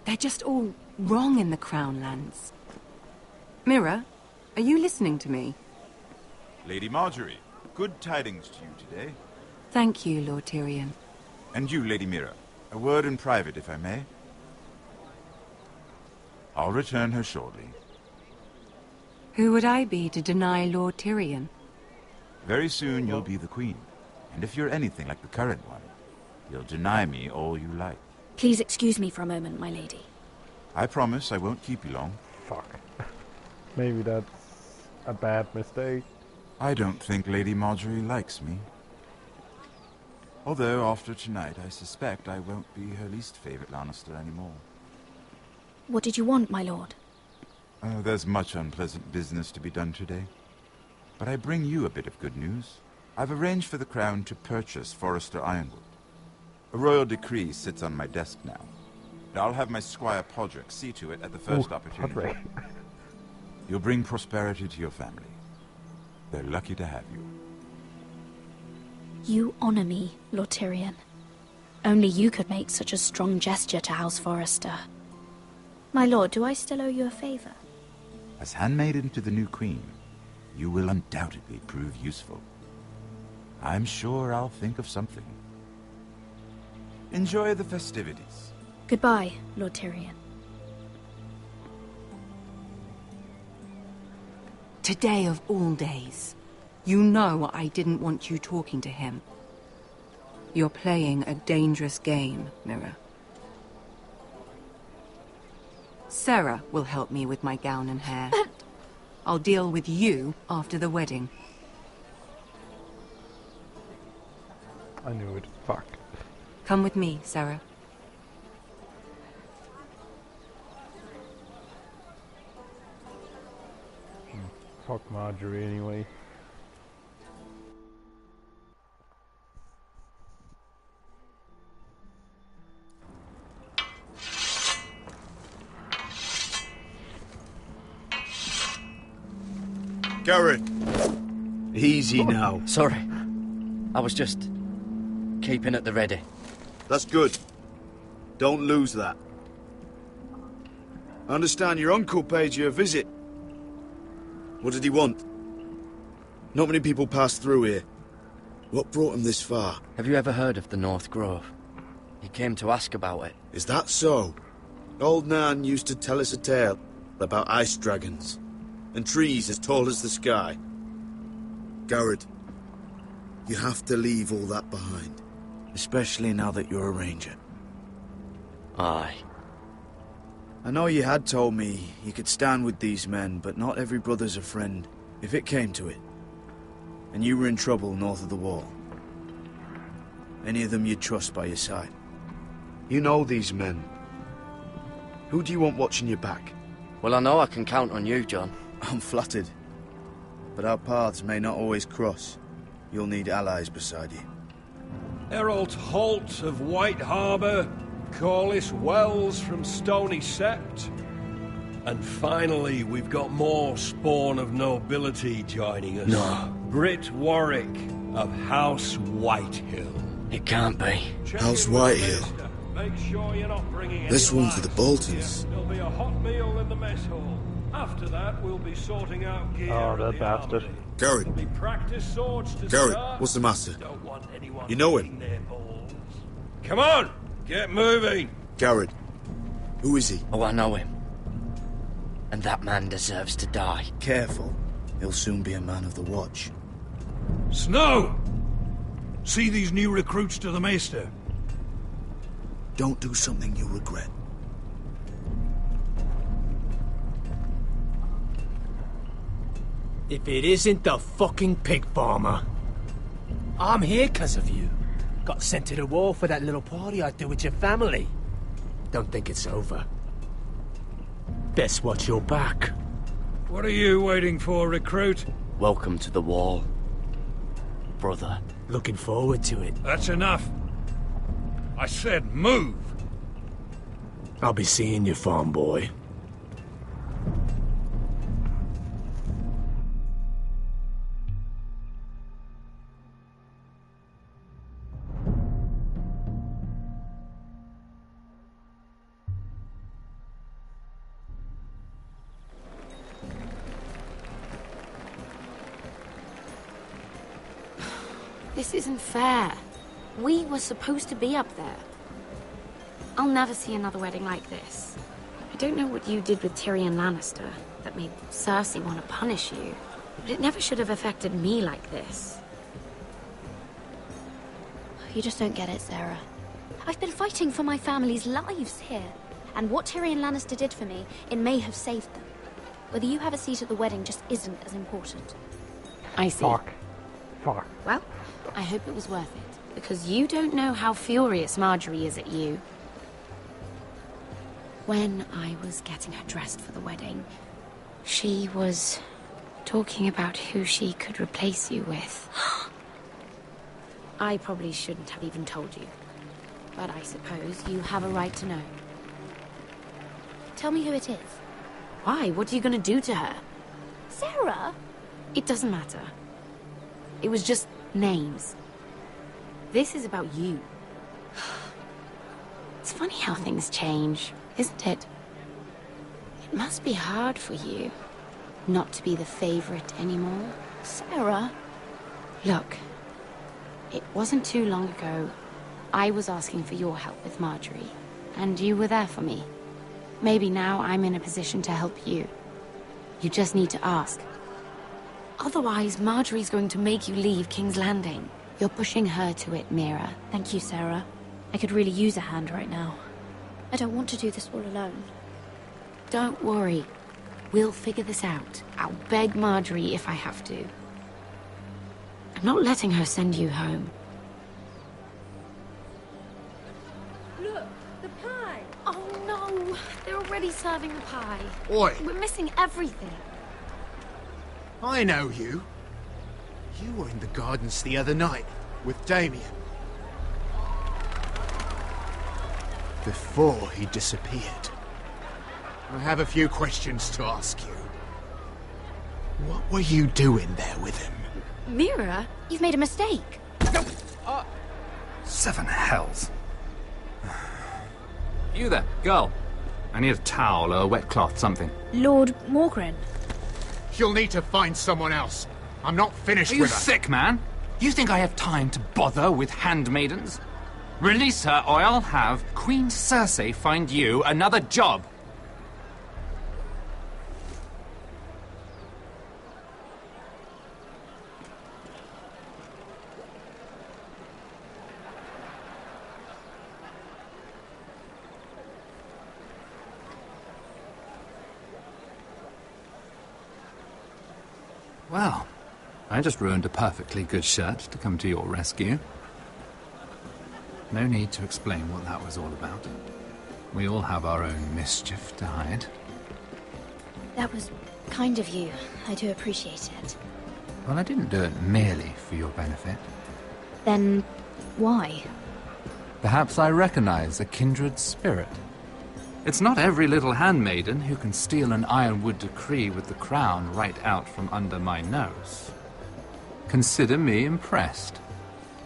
They're just all wrong in the Crown lands. Mira, are you listening to me? Lady Marjorie, good tidings to you today. Thank you, Lord Tyrion. And you, Lady Mira. A word in private, if I may. I'll return her shortly. Who would I be to deny Lord Tyrion? Very soon you'll be the queen. And if you're anything like the current one, you'll deny me all you like. Please excuse me for a moment, my lady. I promise I won't keep you long. Fuck. Maybe that's a bad mistake. I don't think Lady Marjorie likes me. Although, after tonight, I suspect I won't be her least favorite Lannister anymore. What did you want, my lord? There's much unpleasant business to be done today. But I bring you a bit of good news. I've arranged for the Crown to purchase Forrester Ironwood. A royal decree sits on my desk now. I'll have my squire Podrick see to it at the first opportunity. Podrick. You'll bring prosperity to your family. They're lucky to have you. You honor me, Lord Tyrion. Only you could make such a strong gesture to House Forrester. My lord, do I still owe you a favor? As handmaiden to the new queen, you will undoubtedly prove useful. I'm sure I'll think of something. Enjoy the festivities. Goodbye, Lord Tyrion. Today of all days. You know I didn't want you talking to him. You're playing a dangerous game, Mira. Sarah will help me with my gown and hair. But... I'll deal with you after the wedding. I knew it. Fuck. Come with me, Sarah. Fuck Marjorie anyway. Garrett! Easy now. Sorry. I was just keeping at the ready. That's good. Don't lose that. I understand your uncle paid you a visit. What did he want? Not many people pass through here. What brought him this far? Have you ever heard of the North Grove? He came to ask about it. Is that so? Old Nan used to tell us a tale about ice dragons and trees as tall as the sky. Garrett, you have to leave all that behind. Especially now that you're a ranger. Aye. I know you had told me you could stand with these men, but not every brother's a friend, if it came to it. And you were in trouble north of the wall. Any of them you'd trust by your side. You know these men. Who do you want watching your back? Well, I know I can count on you, John. I'm flattered. But our paths may not always cross. You'll need allies beside you. Errol Holt of White Harbour, Corliss Wells from Stony Sept. And finally, we've got more spawn of nobility joining us. No. Britt Warwick of House Whitehill. It can't be. House Whitehill. Make sure you're not bringing This one's for the Boltons. There'll be a hot meal in the mess hall. After that, we'll be sorting out gear. Oh, that bastard. Garrett. There'll be practice swords to Garrett, start. what's the matter? Don't want anyone You know him? their balls. Come on, get moving. Garrett. Who is he? Oh, I know him. And that man deserves to die. Careful. He'll soon be a man of the watch. Snow! See these new recruits to the Maester? Don't do something you'll regret. If it isn't the fucking pig farmer. I'm here 'cause of you. Got sent to the war for that little party I threw with your family. Don't think it's over. Best watch your back. What are you waiting for, recruit? Welcome to the wall, brother. Looking forward to it. That's enough. I said move. I'll be seeing you, farm boy. This isn't fair. We were supposed to be up there. I'll never see another wedding like this. I don't know what you did with Tyrion Lannister that made Cersei want to punish you, but it never should have affected me like this. You just don't get it, Sarah. I've been fighting for my family's lives here. And what Tyrion Lannister did for me, it may have saved them. Whether you have a seat at the wedding just isn't as important. I see. Fuck. Well, I hope it was worth it, because you don't know how furious Marjorie is at you. When I was getting her dressed for the wedding, she was talking about who she could replace you with. I probably shouldn't have even told you. but I suppose you have a right to know. Tell me who it is. Why? What are you gonna do to her? Sarah? It doesn't matter. It was just names. This is about you. It's funny how things change, isn't it? It must be hard for you not to be the favorite anymore. Sarah? Look, it wasn't too long ago I was asking for your help with Marjorie, and you were there for me. Maybe now I'm in a position to help you. You just need to ask. Otherwise, Marjorie's going to make you leave King's Landing. You're pushing her to it, Mira. Thank you, Sarah. I could really use a hand right now. I don't want to do this all alone. Don't worry. We'll figure this out. I'll beg Marjorie if I have to. I'm not letting her send you home. Look, the pie! Oh no! They're already serving the pie. Oi! We're missing everything. I know you. You were in the gardens the other night with Damien. Before he disappeared. I have a few questions to ask you. What were you doing there with him? Mira, you've made a mistake. Seven hells. You there, girl. I need a towel or a wet cloth, something. Lord Morgren. You'll need to find someone else. I'm not finished Are you with her. sick, man? You think I have time to bother with handmaidens? Release her, or I'll have Queen Cersei find you another job. Well, I just ruined a perfectly good shirt to come to your rescue. No need to explain what that was all about. We all have our own mischief to hide. That was kind of you. I do appreciate it. Well, I didn't do it merely for your benefit. Then, why? Perhaps I recognize a kindred spirit. It's not every little handmaiden who can steal an ironwood decree with the crown right out from under my nose. Consider me impressed.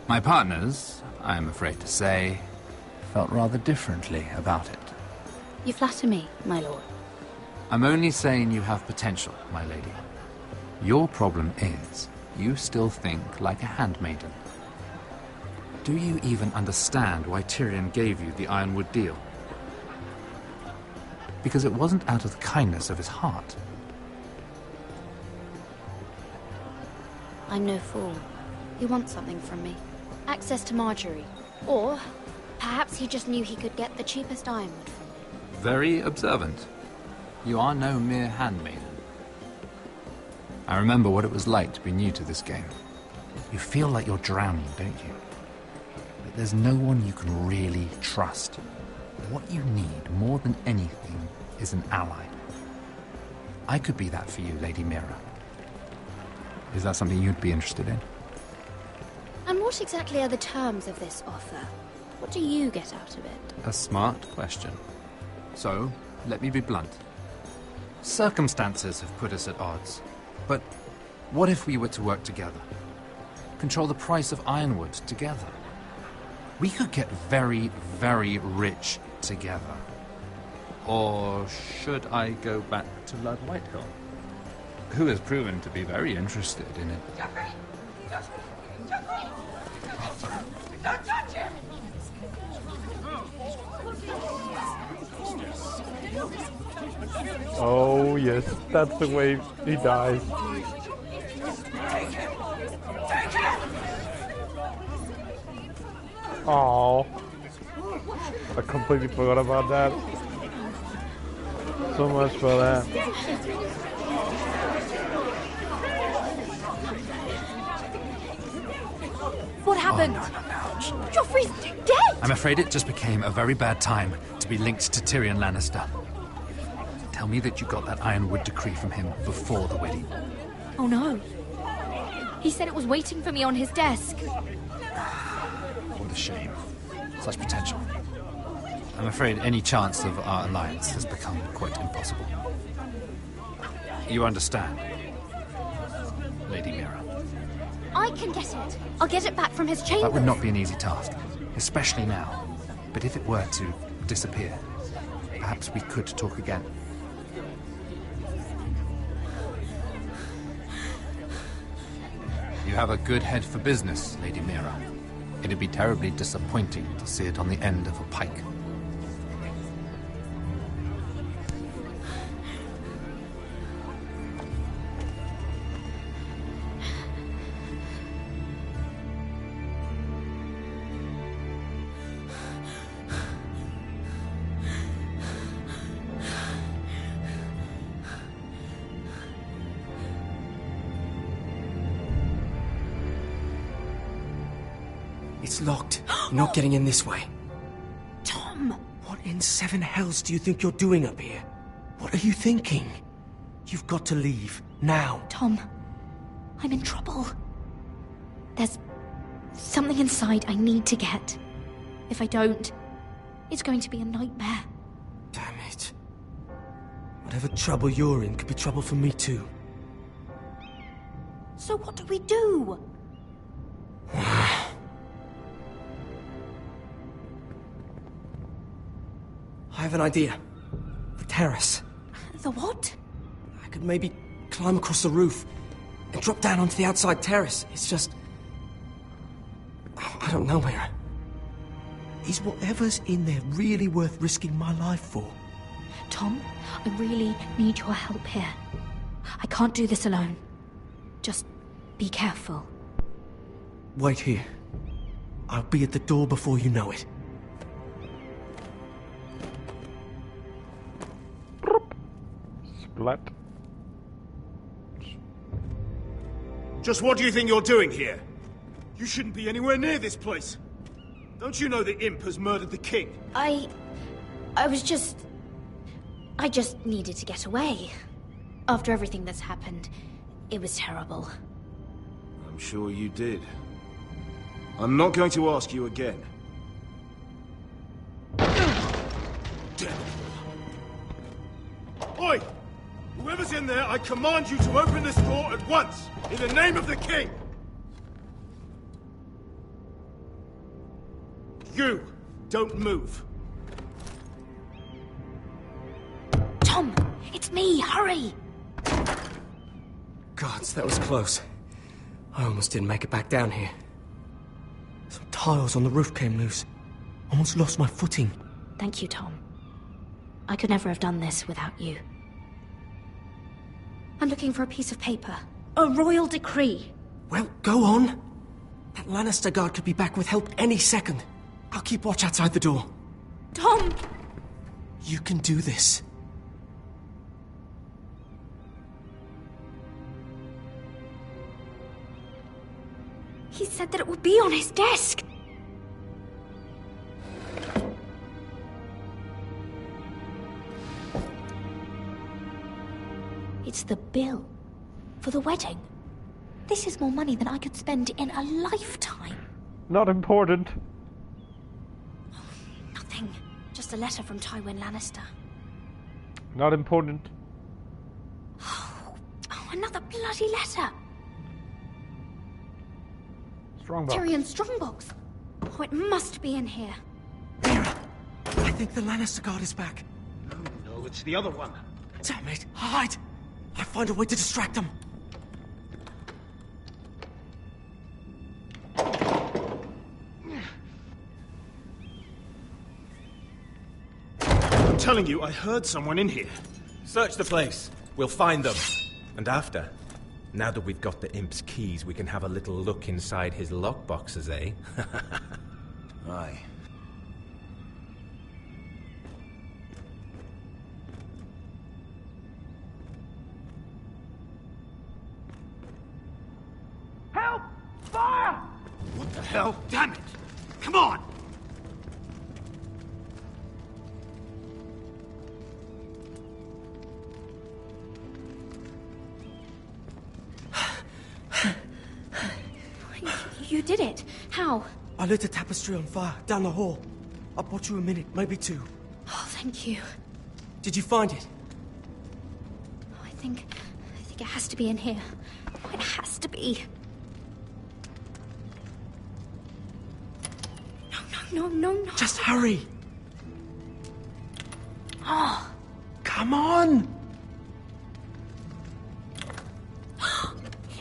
My partners, I am afraid to say, felt rather differently about it. You flatter me, my lord. I'm only saying you have potential, my lady. Your problem is, you still think like a handmaiden. Do you even understand why Tyrion gave you the ironwood deal? Because it wasn't out of the kindness of his heart. I'm no fool. He wants something from me. Access to Marjorie. Or, perhaps he just knew he could get the cheapest ironwood from me. Very observant. You are no mere handmaiden. I remember what it was like to be new to this game. You feel like you're drowning, don't you? But there's no one you can really trust. What you need, more than anything, is an ally. I could be that for you, Lady Mira. Is that something you'd be interested in? And what exactly are the terms of this offer? What do you get out of it? A smart question. So, let me be blunt. Circumstances have put us at odds. But what if we were to work together? Control the price of ironwood together? We could get very, very rich together. Or should I go back to Lord Whitehill, who has proven to be very interested in it? Don't touch him! Oh yes, that's the way he dies. Oh, I completely forgot about that. So much for that. What happened? Oh, no. Joffrey's dead! I'm afraid it just became a very bad time to be linked to Tyrion Lannister. Tell me that you got that ironwood decree from him before the wedding. Oh no. He said it was waiting for me on his desk. What a shame. such potential. I'm afraid any chance of our alliance has become quite impossible. You understand, Lady Mira? I can get it. I'll get it back from his chambers. That would not be an easy task, especially now. But if it were to disappear, perhaps we could talk again. You have a good head for business, Lady Mira. It'd be terribly disappointing to see it on the end of a pike. It's locked. You're not getting in this way. Tom! What in seven hells do you think you're doing up here? What are you thinking? You've got to leave. Now. Tom, I'm in trouble. There's something inside I need to get. If I don't, it's going to be a nightmare. Damn it. Whatever trouble you're in could be trouble for me too. So what do we do? I have an idea. The terrace. The what? I could maybe climb across the roof and drop down onto the outside terrace. It's just... I don't know, Mira. Is whatever's in there really worth risking my life for? Tom, I really need your help here. I can't do this alone. Just be careful. Wait here. I'll be at the door before you know it. Splat. Just what do you think you're doing here? You shouldn't be anywhere near this place. Don't you know the imp has murdered the king? I just needed to get away. After everything that's happened, it was terrible. I'm sure you did. I'm not going to ask you again. Oi! Whoever's in there, I command you to open this door at once! In the name of the king! You! Don't move! Tom! It's me! Hurry! Gods, that was close. I almost didn't make it back down here. Some tiles on the roof came loose. Almost lost my footing. Thank you, Tom. I could never have done this without you. I'm looking for a piece of paper. A royal decree. Well, go on. That Lannister guard could be back with help any second. I'll keep watch outside the door. Tom! You can do this. He said that it would be on his desk. It's the bill for the wedding. This is more money than I could spend in a lifetime. Not important. Nothing. Just a letter from Tywin Lannister. Not important. Oh, another bloody letter. Strongbox. Tyrion Strongbox. Oh, it must be in here. I think the Lannister guard is back. No, it's the other one. Damn it! Hide! I'll find a way to distract them. I'm telling you, I heard someone in here. Search the place. We'll find them. And after, now that we've got the imp's keys, we can have a little look inside his lockboxes, eh? Aye. Help! Fire! What the hell? Damn it! Come on! You did it. How? I lit a tapestry on fire down the hall. I bought you a minute, maybe two. Oh, thank you. Did you find it? I think it has to be in here. Oh, it has to be. No. Just hurry. Oh. Come on!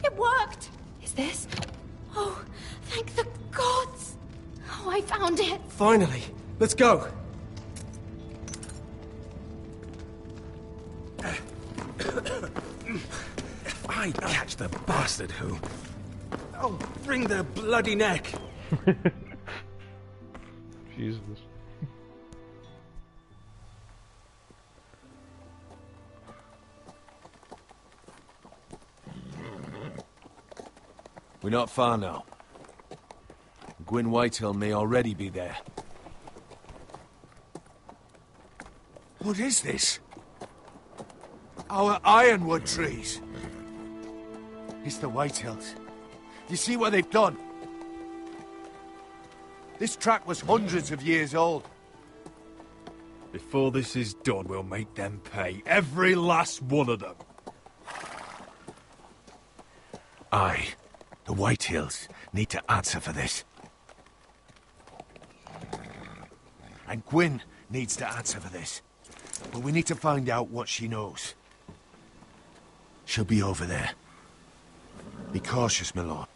It worked! Is this? Oh, thank the gods! Oh, I found it! Finally. Let's go. If I catch the bastard who... I'll wring their bloody neck! Jesus. We're not far now. Gwyn Whitehill may already be there. What is this? Our ironwood trees. It's the Whitehills. You see what they've done? This track was hundreds of years old. Before this is done, we'll make them pay. Every last one of them. Aye. The Whitehills need to answer for this. And Gwyn needs to answer for this. But we need to find out what she knows. She'll be over there. Be cautious, my lord.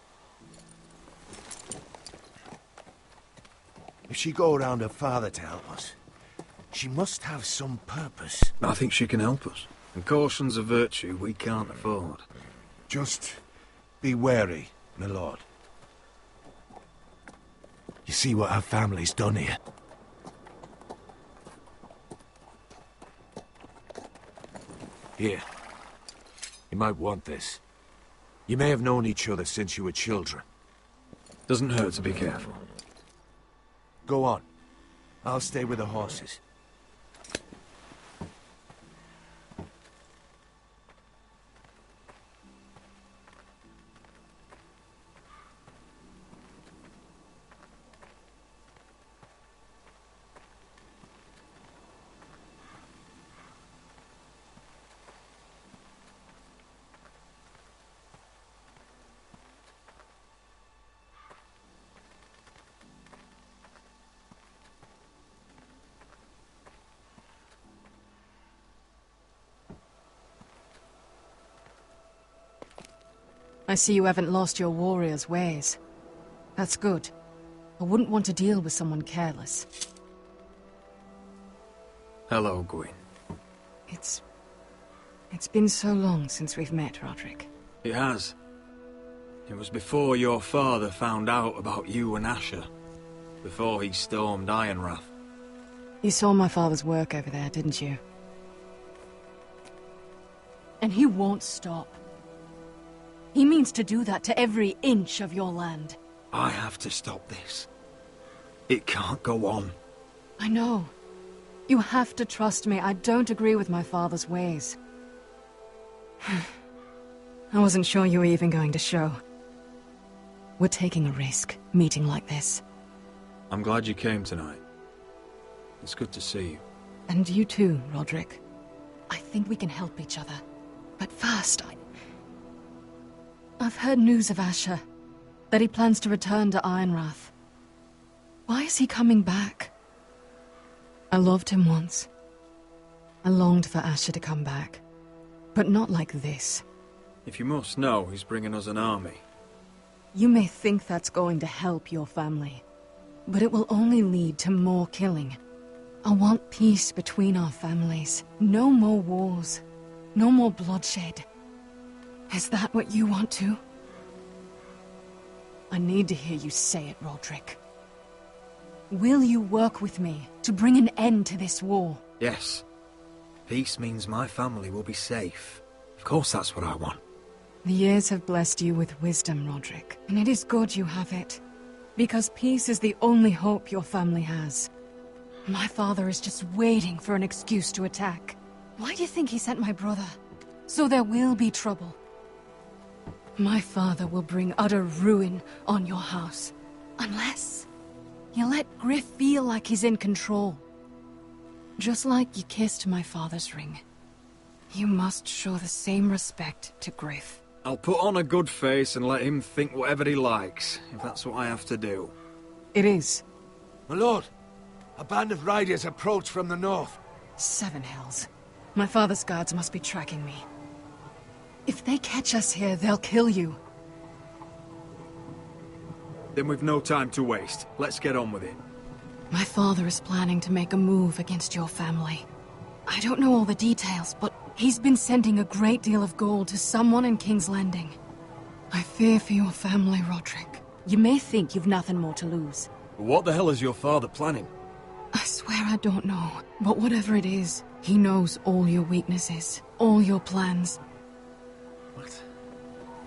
If she go around her father to help us, she must have some purpose. I think she can help us. And caution's a virtue we can't afford. Just be wary, my lord. You see what our family's done here? Here. You might want this. You may have known each other since you were children. Doesn't hurt to be careful. Go on. I'll stay with the horses. I see you haven't lost your warrior's ways. That's good. I wouldn't want to deal with someone careless. Hello, Gwyn. It's been so long since we've met, Roderick. It has. It was before your father found out about you and Asher. Before he stormed Ironrath. You saw my father's work over there, didn't you? And he won't stop. He means to do that to every inch of your land. I have to stop this. It can't go on. I know. You have to trust me. I don't agree with my father's ways. I wasn't sure you were even going to show. We're taking a risk, meeting like this. I'm glad you came tonight. It's good to see you. And you too, Roderick. I think we can help each other. But first, I've heard news of Asher. That he plans to return to Ironrath. Why is he coming back? I loved him once. I longed for Asher to come back. But not like this. If you must know, he's bringing us an army. You may think that's going to help your family. But it will only lead to more killing. I want peace between our families. No more wars. No more bloodshed. Is that what you want too? I need to hear you say it, Roderick. Will you work with me to bring an end to this war? Yes. Peace means my family will be safe. Of course that's what I want. The years have blessed you with wisdom, Roderick. And it is good you have it. Because peace is the only hope your family has. My father is just waiting for an excuse to attack. Why do you think he sent my brother? So there will be trouble. My father will bring utter ruin on your house. Unless You let Griff feel like he's in control. Just like you kissed my father's ring. You must show the same respect to Griff. I'll put on a good face and let him think whatever he likes, if that's what I have to do. It is. My lord, a band of riders approach from the north. 7 hells. My father's guards must be tracking me. If they catch us here, they'll kill you. Then we've no time to waste. Let's get on with it. My father is planning to make a move against your family. I don't know all the details, but he's been sending a great deal of gold to someone in King's Landing. I fear for your family, Roderick. You may think you've nothing more to lose. What the hell is your father planning? I swear I don't know, but whatever it is, he knows all your weaknesses, all your plans. What?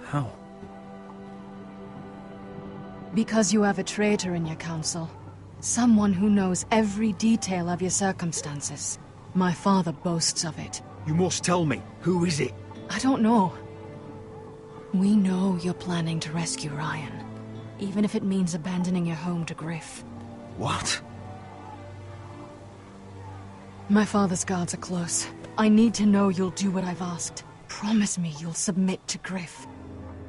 How? Because you have a traitor in your council. Someone who knows every detail of your circumstances. My father boasts of it. You must tell me. Who is it? I don't know. We know you're planning to rescue Ryan. Even if it means abandoning your home to Griff. What? My father's guards are close. I need to know you'll do what I've asked. Promise me you'll submit to Griff.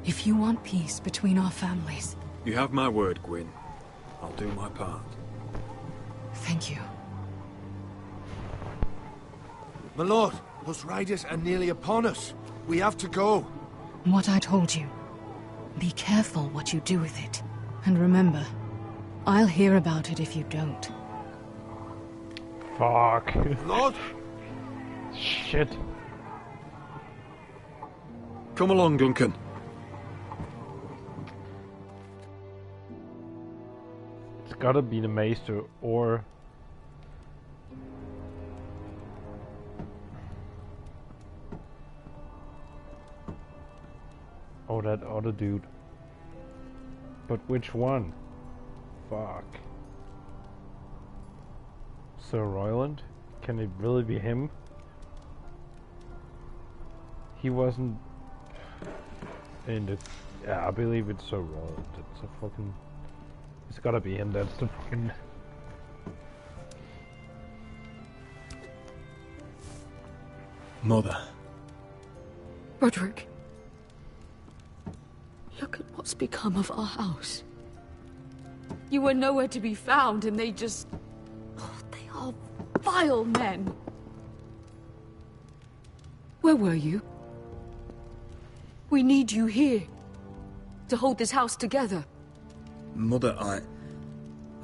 If you want peace between our families. You have my word, Gwyn. I'll do my part. Thank you. My lord, those riders are nearly upon us. We have to go. What I told you. Be careful what you do with it. And remember, I'll hear about it if you don't. Fuck. Lord? Shit. Come along, Duncan. It's gotta be the Maester or... Oh, that other dude. But which one? Fuck. Sir Royland? Can it really be him? He wasn't in the... Yeah, I believe it's Sir Royland. It's a fucking... It's gotta be him, that's the fucking... Mother. Roderick. Look at what's become of our house. You were nowhere to be found, and they just... Oh, they are vile men. Where were you? We need you here. To hold this house together. Mother, I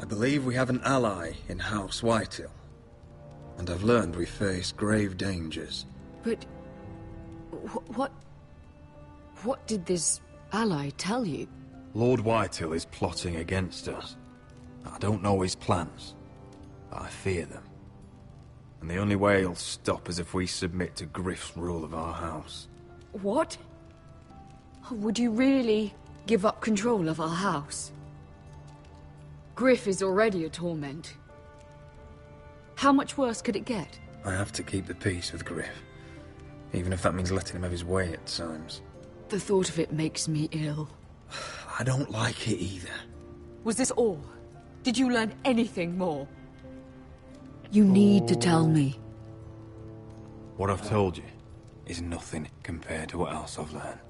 believe we have an ally in House Whitehill. And I've learned we face grave dangers. But... What did this ally tell you? Lord Whitehill is plotting against us. I don't know his plans, but I fear them. And the only way he'll stop is if we submit to Griff's rule of our house. What? Would you really give up control of our house? Griff is already a torment. How much worse could it get? I have to keep the peace with Griff, even if that means letting him have his way at times. The thought of it makes me ill. I don't like it either. Was this all? Did you learn anything more? You need to tell me. What I've told you is nothing compared to what else I've learned.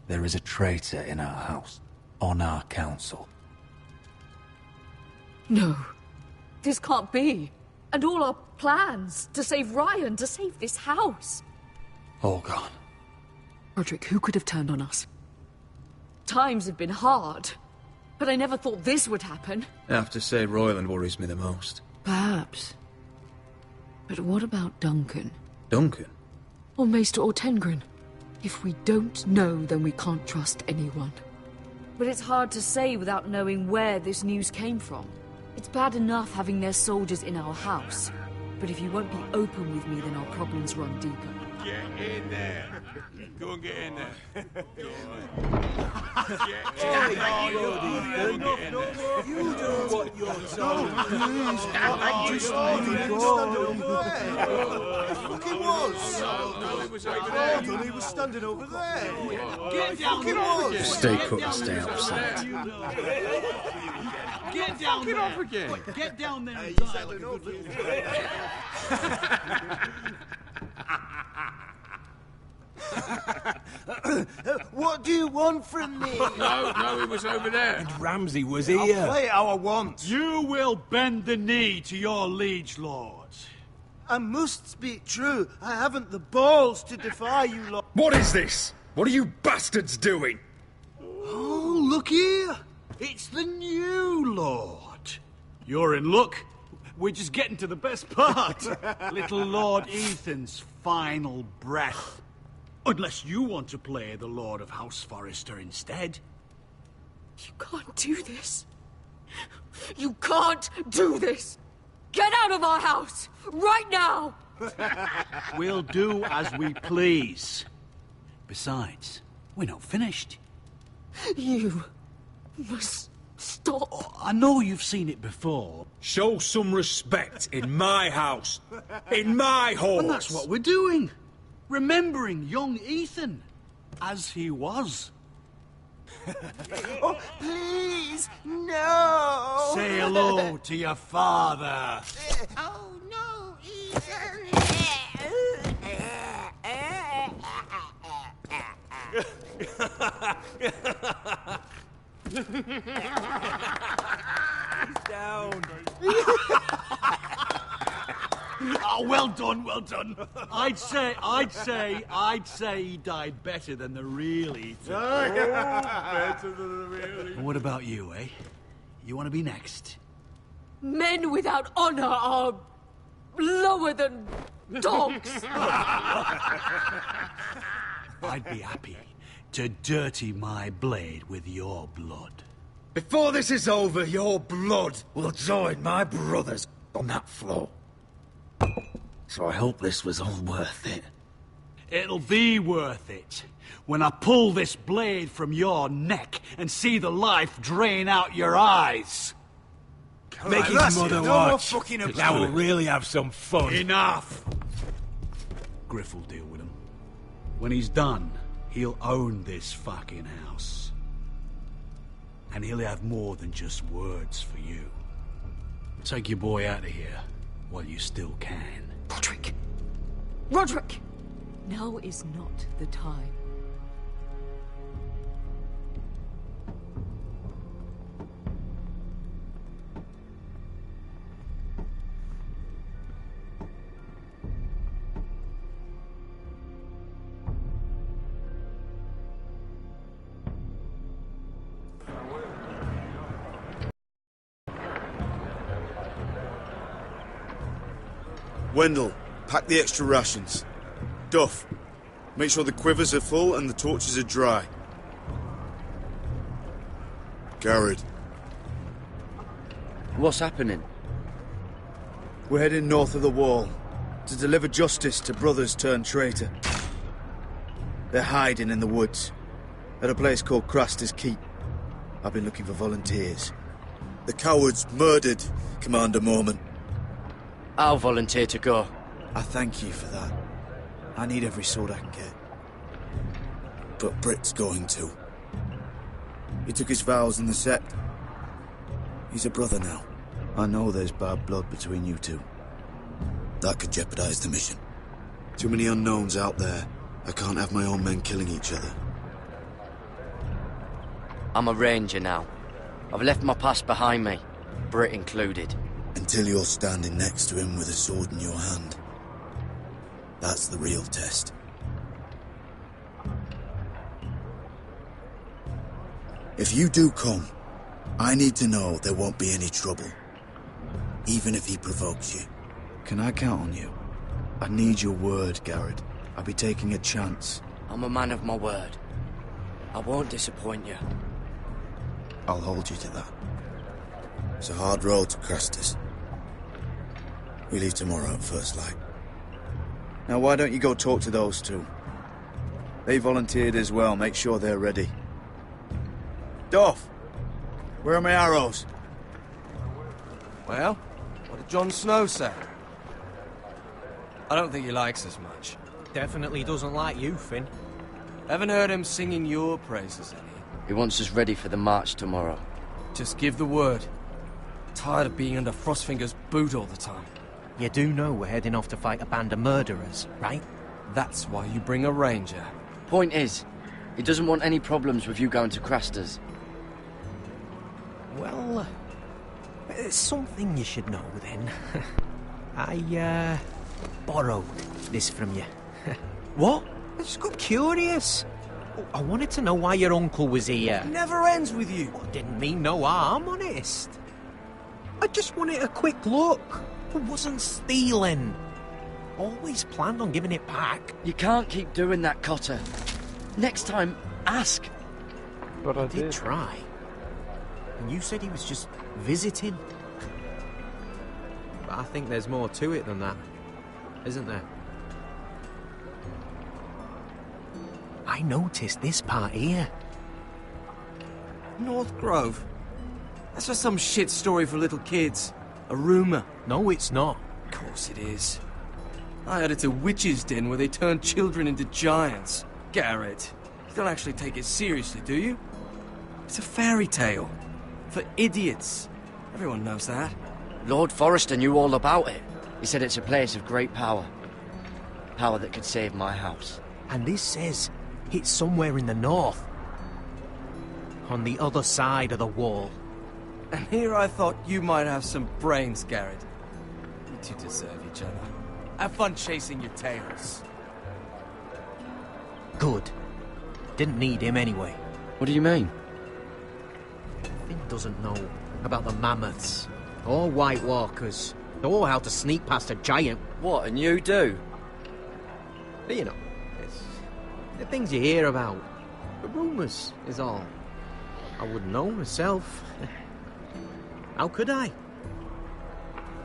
There is a traitor in our house, on our council. No. This can't be. And all our plans to save Ryan, to save this house. All gone. Roderick, who could have turned on us? Times have been hard, but I never thought this would happen. I have to say Royland worries me the most. Perhaps. But what about Duncan? Duncan? Or Maester or Tengrin? If we don't know, then we can't trust anyone. But it's hard to say without knowing where this news came from. It's bad enough having their soldiers in our house. But if you won't be open with me, then our problems run deeper. Get in there. Go and get in there. Go You do what you're told. He was standing over there. Get down. Stay put and stay outside. Get down there. Off again. Wait, get down there and die like a good little... What do you want from me? No, he was over there. And Ramsay was I'll here. play how I want. You will bend the knee to your liege lord. I must speak true. I haven't the balls to defy you lot. What is this? What are you bastards doing? Oh, look here. It's the new lord. You're in luck. We're just getting to the best part. Little Lord Ethan's final breath. Unless you want to play the Lord of House Forrester instead. You can't do this. You can't do this. Get out of our house, right now! We'll do as we please. Besides, we're not finished. You must stop. Oh, I know you've seen it before. Show some respect in my house. In my halls. And that's what we're doing. Remembering young Ethan. As he was. Oh, please, no! Say hello to your father. Oh, no, Ethan! He's down. Oh, well done, well done. I'd say he died better than the real Ethan. Better than the real Ethan. What about you, eh? You want to be next? Men without honor are lower than dogs. I'd be happy to dirty my blade with your blood. Before this is over, your blood will join my brother's on that floor. So I hope this was all worth it. It'll be worth it when I pull this blade from your neck and see the life drain out your eyes. Make his mother watch. Now we'll really have some fun. Enough! Griff will deal with him. When he's done, he'll own this fucking house. And he'll have more than just words for you. Take your boy out of here while you still can. Roderick! Roderick! Now is not the time. Wendell, pack the extra rations. Duff, make sure the quivers are full and the torches are dry. Garrett. What's happening? We're heading north of the wall to deliver justice to brothers turned traitor. They're hiding in the woods at a place called Craster's Keep. I've been looking for volunteers. The cowards murdered Commander Mormon. I'll volunteer to go. I thank you for that. I need every sword I can get. But Britt's going too. He took his vows in the sect. He's a brother now. I know there's bad blood between you two. That could jeopardize the mission. Too many unknowns out there. I can't have my own men killing each other. I'm a ranger now. I've left my past behind me, Britt included. Until you're standing next to him with a sword in your hand. That's the real test. If you do come, I need to know there won't be any trouble. Even if he provokes you. Can I count on you? I need your word, Garrett. I'll be taking a chance. I'm a man of my word. I won't disappoint you. I'll hold you to that. It's a hard road to Crestus. We leave tomorrow at first light. Now why don't you go talk to those two? They volunteered as well, make sure they're ready. Duff! Where are my arrows? Well, what did Jon Snow say? I don't think he likes us much. Definitely doesn't like you, Finn. Haven't heard him singing your praises any. He wants us ready for the march tomorrow. Just give the word. Tired of being under Frostfinger's boot all the time. You do know we're heading off to fight a band of murderers, right? That's why you bring a ranger. Point is, he doesn't want any problems with you going to Craster's. Well, there's something you should know then. I, borrowed this from you. What? I just got curious. I wanted to know why your uncle was here. It never ends with you. I didn't mean no harm, honest. I just wanted a quick look. I wasn't stealing. Always planned on giving it back. You can't keep doing that, Cotter. Next time, ask. But I did try. And you said he was just visiting. But I think there's more to it than that, isn't there? I noticed this part here. North Grove? That's just some shit story for little kids. A rumour. No, it's not. Of course it is. I heard it's a witch's den where they turn children into giants. Garrett, you don't actually take it seriously, do you? It's a fairy tale. For idiots. Everyone knows that. Lord Forrester knew all about it. He said it's a place of great power. Power that could save my house. And this says it's somewhere in the north. On the other side of the wall. And here I thought you might have some brains, Garrett. You two deserve each other. Have fun chasing your tails. Good. Didn't need him anyway. What do you mean? Finn doesn't know about the mammoths, or White Walkers, or how to sneak past a giant. What, and you do? But you know, it's the things you hear about. The rumours is all. I wouldn't know myself. How could I?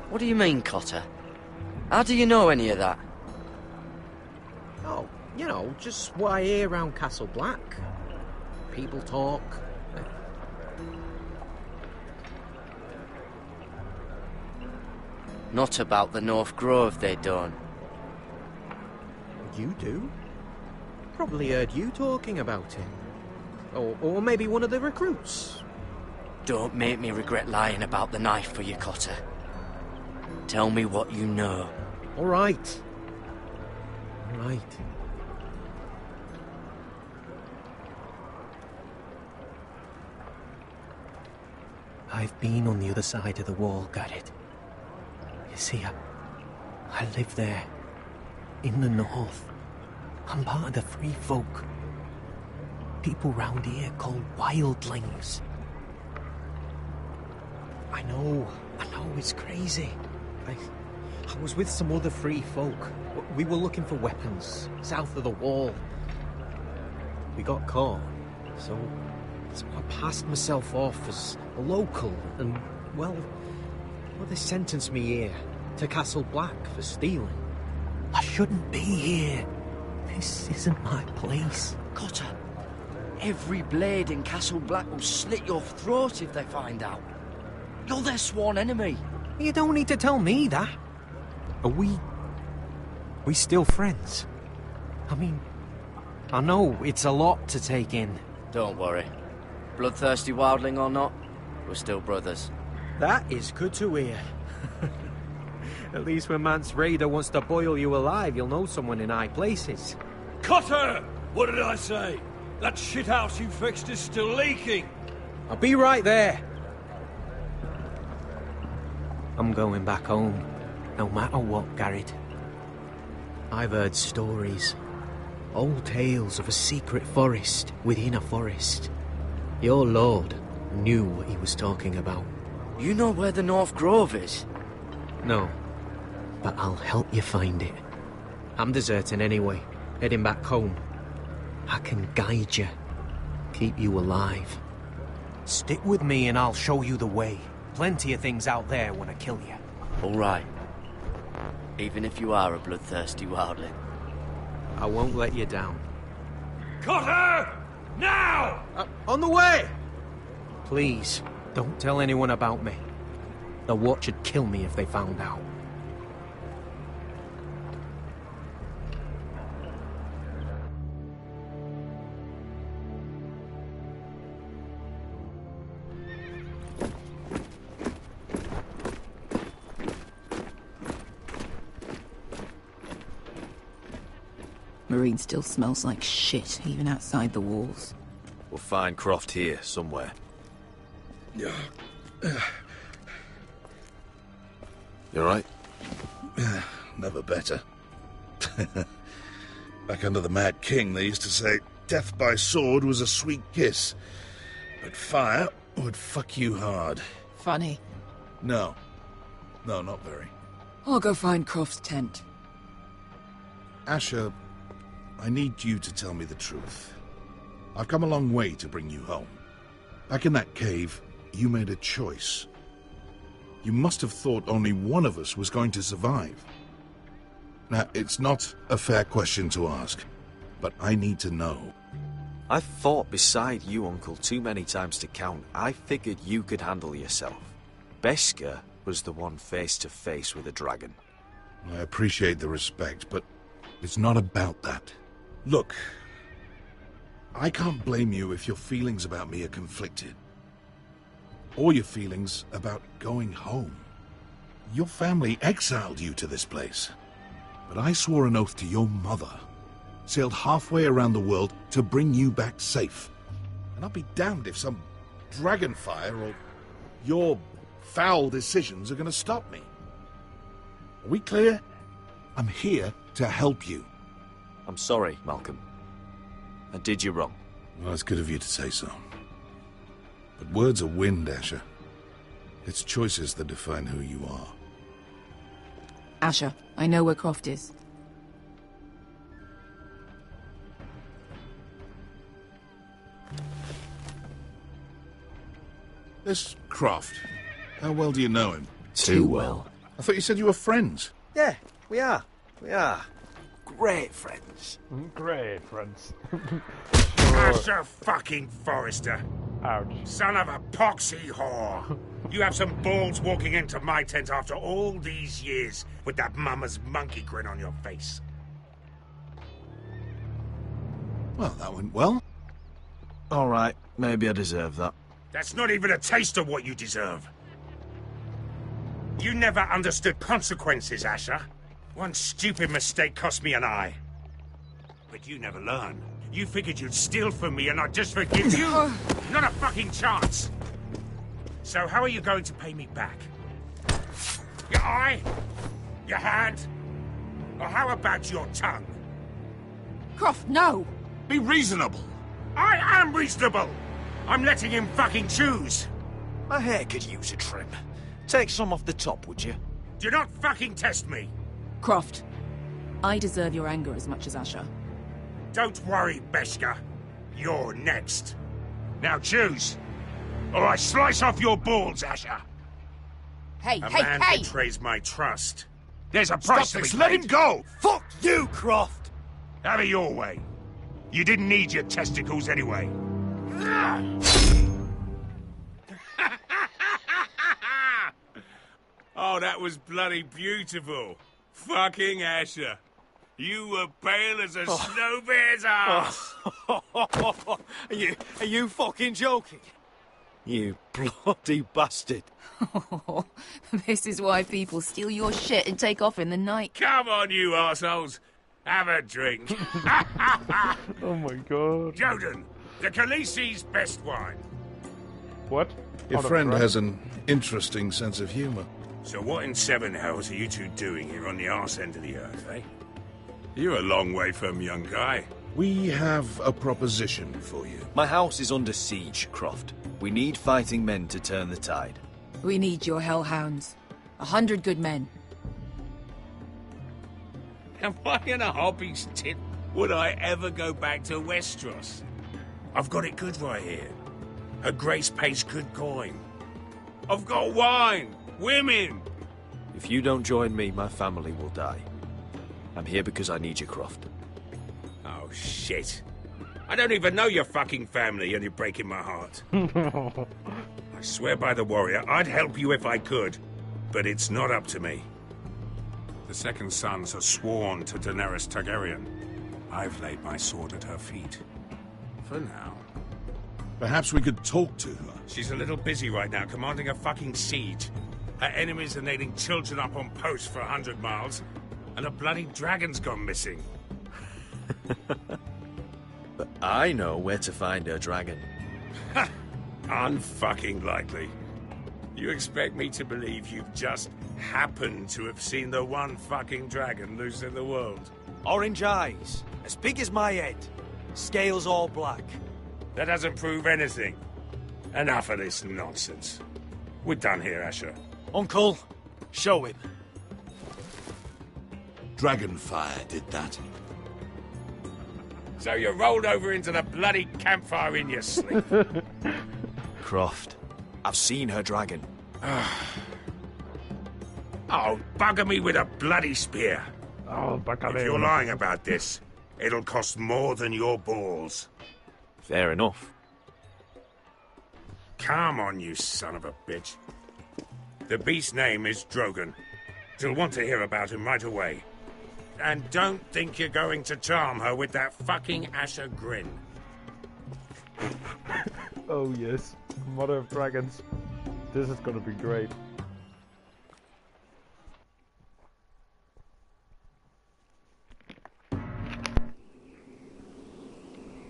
What do you mean, Cotter? How do you know any of that? Oh, you know, just what I hear around Castle Black. People talk. Not about the North Grove, they don't. You do? Probably heard you talking about it. Or maybe one of the recruits. Don't make me regret lying about the knife for you, Cotter. Tell me what you know. All right. All right. I've been on the other side of the wall, Garrett. You see, I live there. In the north. I'm part of the free folk. People round here called wildlings. I know, it's crazy. I was with some other free folk. We were looking for weapons, south of the wall. We got caught, so I passed myself off as a local, and, well, they sentenced me here, to Castle Black, for stealing. I shouldn't be here. This isn't my place. Cotter, every blade in Castle Black will slit your throat if they find out. You're their sworn enemy. You don't need to tell me that. Are we still friends? I mean, I know it's a lot to take in. Don't worry. Bloodthirsty wildling or not, we're still brothers. That is good to hear. At least when Mance Raider wants to boil you alive, you'll know someone in high places. Cotter! What did I say? That shithouse you fixed is still leaking. I'll be right there. I'm going back home, no matter what, Garrett. I've heard stories. Old tales of a secret forest within a forest. Your lord knew what he was talking about. You know where the North Grove is? No, but I'll help you find it. I'm deserting anyway, heading back home. I can guide you, keep you alive. Stick with me and I'll show you the way. Plenty of things out there when I kill you. All right. Even if you are a bloodthirsty wildling. I won't let you down. Cotter! Now! On the way! Please, don't tell anyone about me. The Watch would kill me if they found out. Marine still smells like shit, even outside the walls. We'll find Croft here, somewhere. Yeah. You alright? Never better. Back under the Mad King, they used to say death by sword was a sweet kiss, but fire would fuck you hard. Funny. No. No, not very. I'll go find Croft's tent. Asher, I need you to tell me the truth. I've come a long way to bring you home. Back in that cave, you made a choice. You must have thought only one of us was going to survive. Now, it's not a fair question to ask, but I need to know. I've fought beside you, Uncle, too many times to count. I figured you could handle yourself. Beskar was the one face to face with a dragon. I appreciate the respect, but it's not about that. Look, I can't blame you if your feelings about me are conflicted. Or your feelings about going home. Your family exiled you to this place. But I swore an oath to your mother. Sailed halfway around the world to bring you back safe. And I'll be damned if some dragonfire or your foul decisions are going to stop me. Are we clear? I'm here to help you. I'm sorry, Malcolm. I did you wrong. Well, it's good of you to say so. But words are wind, Asher. It's choices that define who you are. Asher, I know where Croft is. This Croft, how well do you know him? Too well. I thought you said you were friends. Yeah, we are. We are. Great friends. Great friends. Asher fucking Forrester. Ouch. Son of a poxy whore. You have some balls walking into my tent after all these years with that mama's monkey grin on your face. Well, that went well. All right, maybe I deserve that. That's not even a taste of what you deserve. You never understood consequences, Asher. One stupid mistake cost me an eye. But you never learn. You figured you'd steal from me and I'd just forgive you? Not a fucking chance! So how are you going to pay me back? Your eye? Your hand? Or how about your tongue? Croft, no! Be reasonable! I am reasonable! I'm letting him fucking choose! My hair could use a trim. Take some off the top, would you? Do not fucking test me! Croft, I deserve your anger as much as Asher. Don't worry, Beskar. You're next. Now choose, or I slice off your balls, Asher. Hey, A hey, man hey! betrays my trust. There's a price to be this! Let him paid. go! Fuck you, Croft! Have it your way. You didn't need your testicles anyway. Oh, that was bloody beautiful. Fucking Asher. You were pale as a snow bear's ass. Are you fucking joking? You bloody bastard. This is why people steal your shit and take off in the night. Come on, you assholes. Have a drink. Oh my god. Joden, the Khaleesi's best wine. What? Your Out of friend breath? has an interesting sense of humor. So what in seven hells are you two doing here on the arse end of the earth, eh? You're a long way from, young guy. We have a proposition for you. My house is under siege, Croft. We need fighting men to turn the tide. We need your hellhounds. 100 good men. Am I in a hobby's tit? Would I ever go back to Westeros? I've got it good right here. Her Grace pays good coin. I've got wine, women. If you don't join me, my family will die. I'm here because I need you, Croft. Oh, shit. I don't even know your fucking family and you're breaking my heart. I swear by the warrior, I'd help you if I could. But it's not up to me. The second sons are sworn to Daenerys Targaryen. I've laid my sword at her feet. For now. Perhaps we could talk to her. She's a little busy right now, commanding a fucking siege. Her enemies are nailing children up on posts for 100 miles, and a bloody dragon's gone missing. But I know where to find her dragon. Ha! Unfucking likely. You expect me to believe you've just happened to have seen the one fucking dragon loose in the world? Orange eyes, as big as my head. Scales all black. That doesn't prove anything. Enough of this nonsense. We're done here, Asher. Uncle, show him. Dragonfire did that. So you rolled over into the bloody campfire in your sleep. Croft, I've seen her dragon. Oh, bugger me with a bloody spear. Oh, bugger me. If you're lying about this, it'll cost more than your balls. Fair enough. Come on, you son of a bitch. The beast's name is Drogon. She'll want to hear about him right away. And don't think you're going to charm her with that fucking Asher grin. Oh yes, Mother of Dragons. This is gonna be great.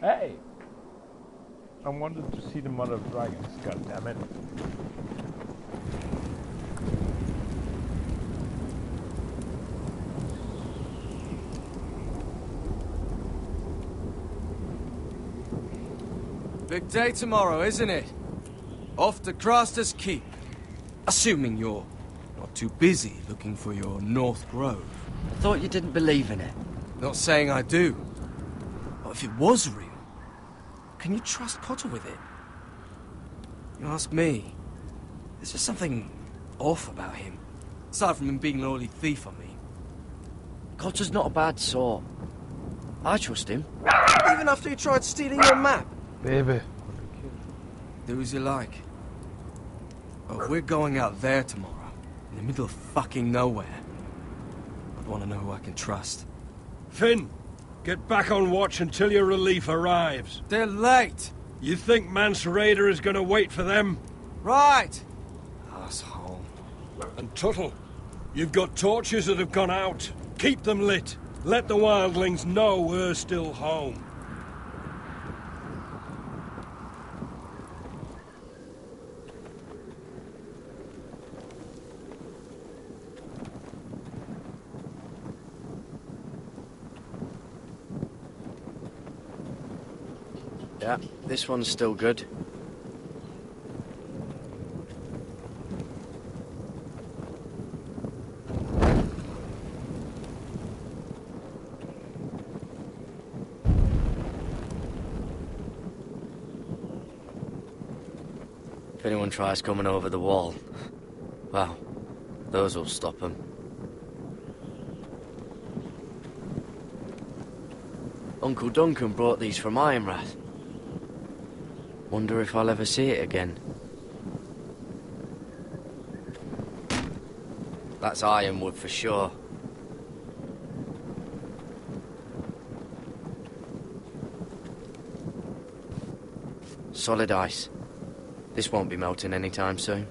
Hey! I wanted to see the Mother of Dragons, god damn it. Big day tomorrow, isn't it? Off to Craster's Keep. Assuming you're not too busy looking for your North Grove. I thought you didn't believe in it. Not saying I do. But if it was real, can you trust Cotter with it? You ask me, there's just something off about him. Aside from him being an early thief, I mean. Cotter's not a bad sort. I trust him. Even after he tried stealing your map? Baby. Do as you like. But we're going out there tomorrow, in the middle of fucking nowhere. I'd want to know who I can trust. Finn, get back on watch until your relief arrives. They're late. You think Mance Rayder is going to wait for them? Right. Asshole. And Tuttle, you've got torches that have gone out. Keep them lit. Let the wildlings know we're still home. Yeah, this one's still good. If anyone tries coming over the wall, well, those will stop them. Uncle Duncan brought these from Ironrath. Wonder if I'll ever see it again. That's ironwood for sure. Solid ice. This won't be melting anytime soon.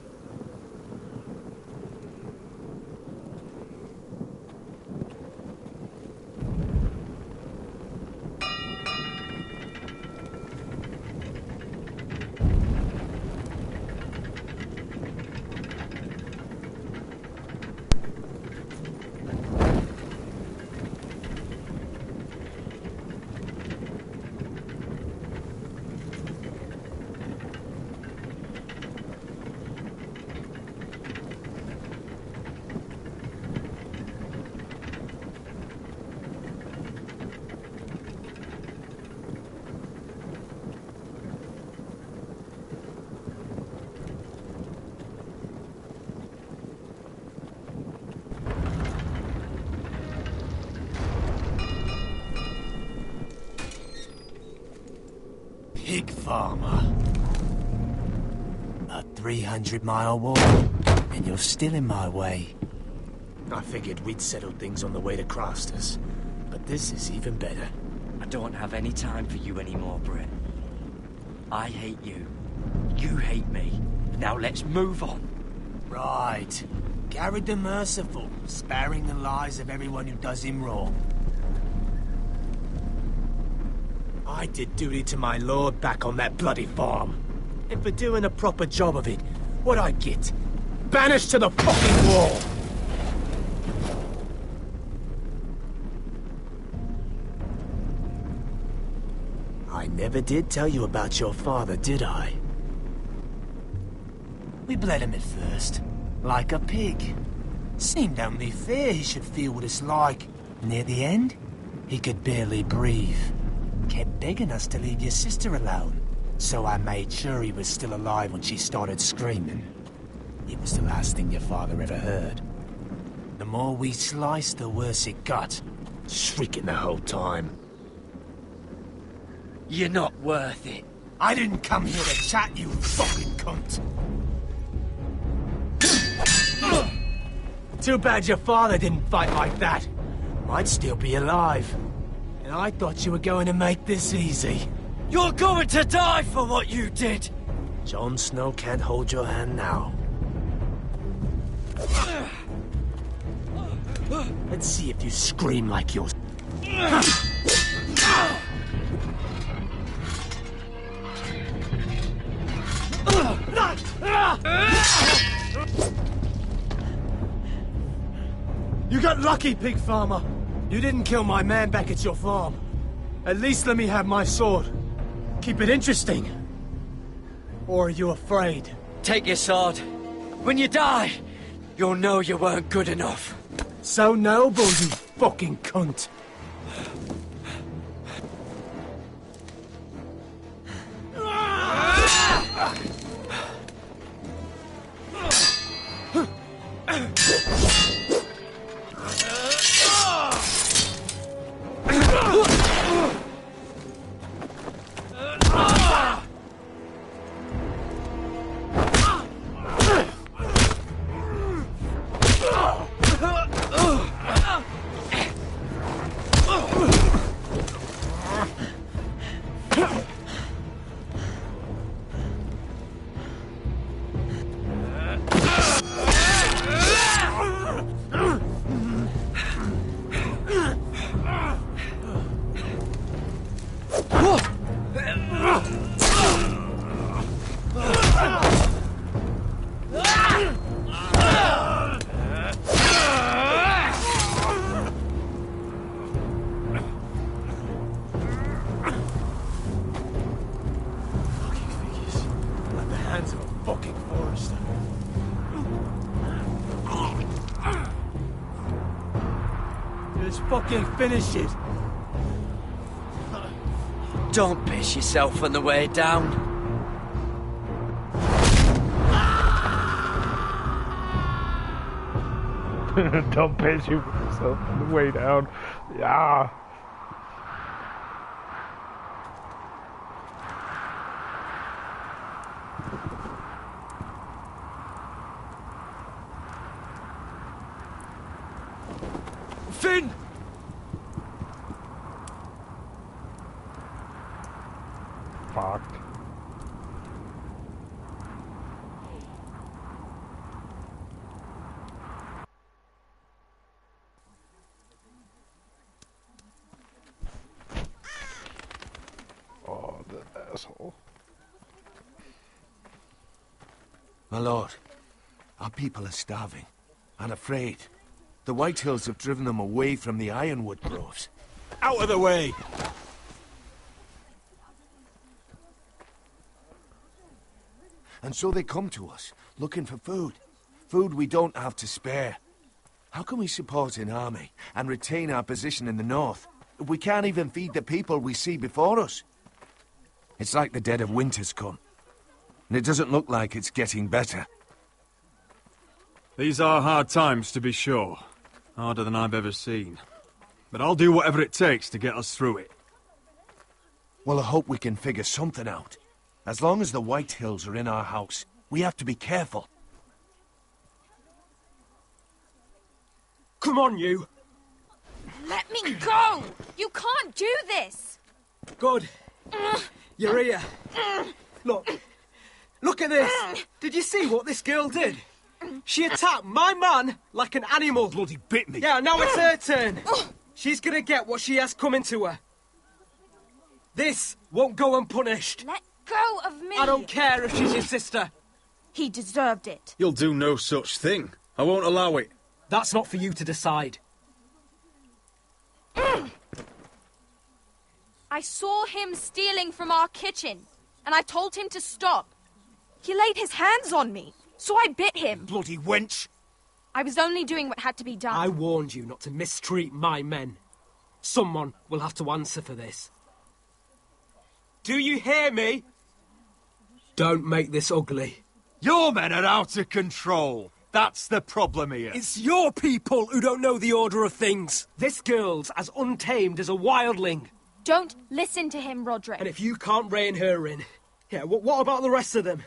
Pig farmer. A 300-mile walk, and you're still in my way. I figured we'd settled things on the way to Craster's, but this is even better. I don't have any time for you anymore, Britt. I hate you. You hate me. Now let's move on. Right. Gary the Merciful, sparing the lives of everyone who does him wrong. I did duty to my lord back on that bloody farm. And for doing a proper job of it, what'd I get? Banished to the fucking wall! I never did tell you about your father, did I? We bled him at first, like a pig. Seemed only fair he should feel what it's like. Near the end, he could barely breathe. Kept begging us to leave your sister alone, so I made sure he was still alive when she started screaming. It was the last thing your father ever heard. The more we sliced, the worse it got. Shrieking the whole time. You're not worth it. I didn't come here to chat, you fucking cunt. Too bad your father didn't fight like that. Might still be alive. And I thought you were going to make this easy. You're going to die for what you did! Jon Snow can't hold your hand now. Let's see if you scream like yours. You got lucky, pig farmer. You didn't kill my man back at your farm. At least let me have my sword. Keep it interesting. Or are you afraid? Take your sword. When you die, you'll know you weren't good enough. So noble, you fucking cunt. Finish it. Don't piss yourself on the way down. Don't piss yourself on the way down. Yeah. Finn! Fucked. Oh, the asshole. My lord, our people are starving and afraid. The Whitehills have driven them away from the Ironwood groves. Out of the way! And so they come to us, looking for food. Food we don't have to spare. How can we support an army and retain our position in the north if we can't even feed the people we see before us? It's like the dead of winter's come. And it doesn't look like it's getting better. These are hard times, to be sure. Harder than I've ever seen. But I'll do whatever it takes to get us through it. Well, I hope we can figure something out. As long as the Whitehills are in our house, we have to be careful. Come on, you! Let me go! You can't do this! Good. You're here. Look. Look at this! Did you see what this girl did? She attacked my man like an animal. Bloody bit me. Yeah, now it's her turn. She's gonna get what she has coming to her. This won't go unpunished. Let go of me! I don't care if she's your sister. He deserved it. You'll do no such thing. I won't allow it. That's not for you to decide. I saw him stealing from our kitchen, and I told him to stop. He laid his hands on me, so I bit him. Bloody wench! I was only doing what had to be done. I warned you not to mistreat my men. Someone will have to answer for this. Do you hear me? Don't make this ugly. Your men are out of control. That's the problem here. It's your people who don't know the order of things. This girl's as untamed as a wildling. Don't listen to him, Roderick. And if you can't rein her in, yeah, what about the rest of them?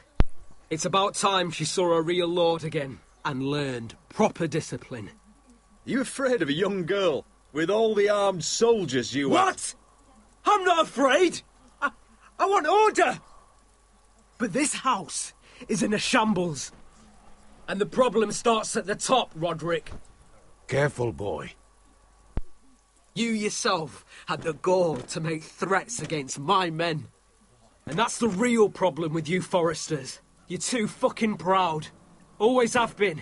It's about time she saw a real lord again and learned proper discipline. Are you afraid of a young girl with all the armed soldiers you have? What? I'm not afraid. I want order. But this house is in a shambles. And the problem starts at the top, Roderick. Careful, boy. You yourself had the gall to make threats against my men. And that's the real problem with you Foresters. You're too fucking proud. Always have been.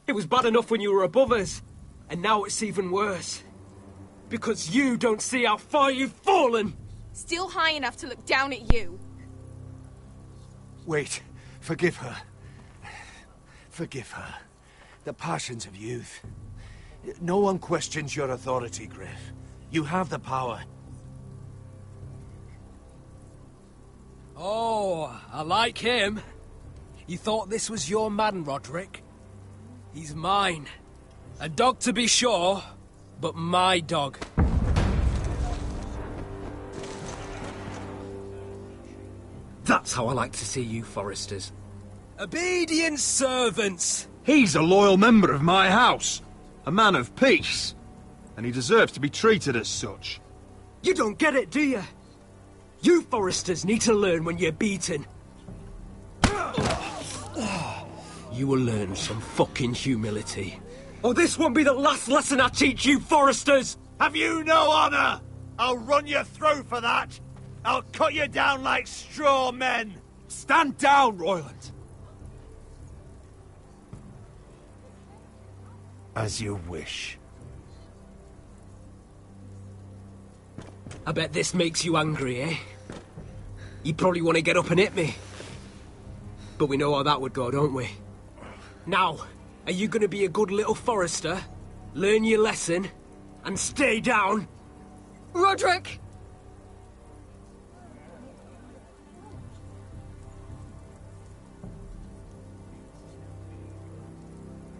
It was bad enough when you were above us. And now it's even worse. Because you don't see how far you've fallen. Still high enough to look down at you. Wait. Forgive her. Forgive her. The passions of youth. No one questions your authority, Griff. You have the power. Oh, I like him. You thought this was your man, Roderick? He's mine. A dog to be sure, but my dog. That's how I like to see you, Foresters. Obedient servants! He's a loyal member of my house. A man of peace. And he deserves to be treated as such. You don't get it, do you? You Foresters need to learn when you're beaten. You will learn some fucking humility. Or this won't be the last lesson I teach you, Foresters! Have you no honor? I'll run you through for that. I'll cut you down like straw men. Stand down, Royland. As you wish. I bet this makes you angry, eh? You probably want to get up and hit me. But we know how that would go, don't we? Now, are you going to be a good little Forester, learn your lesson, and stay down? Roderick!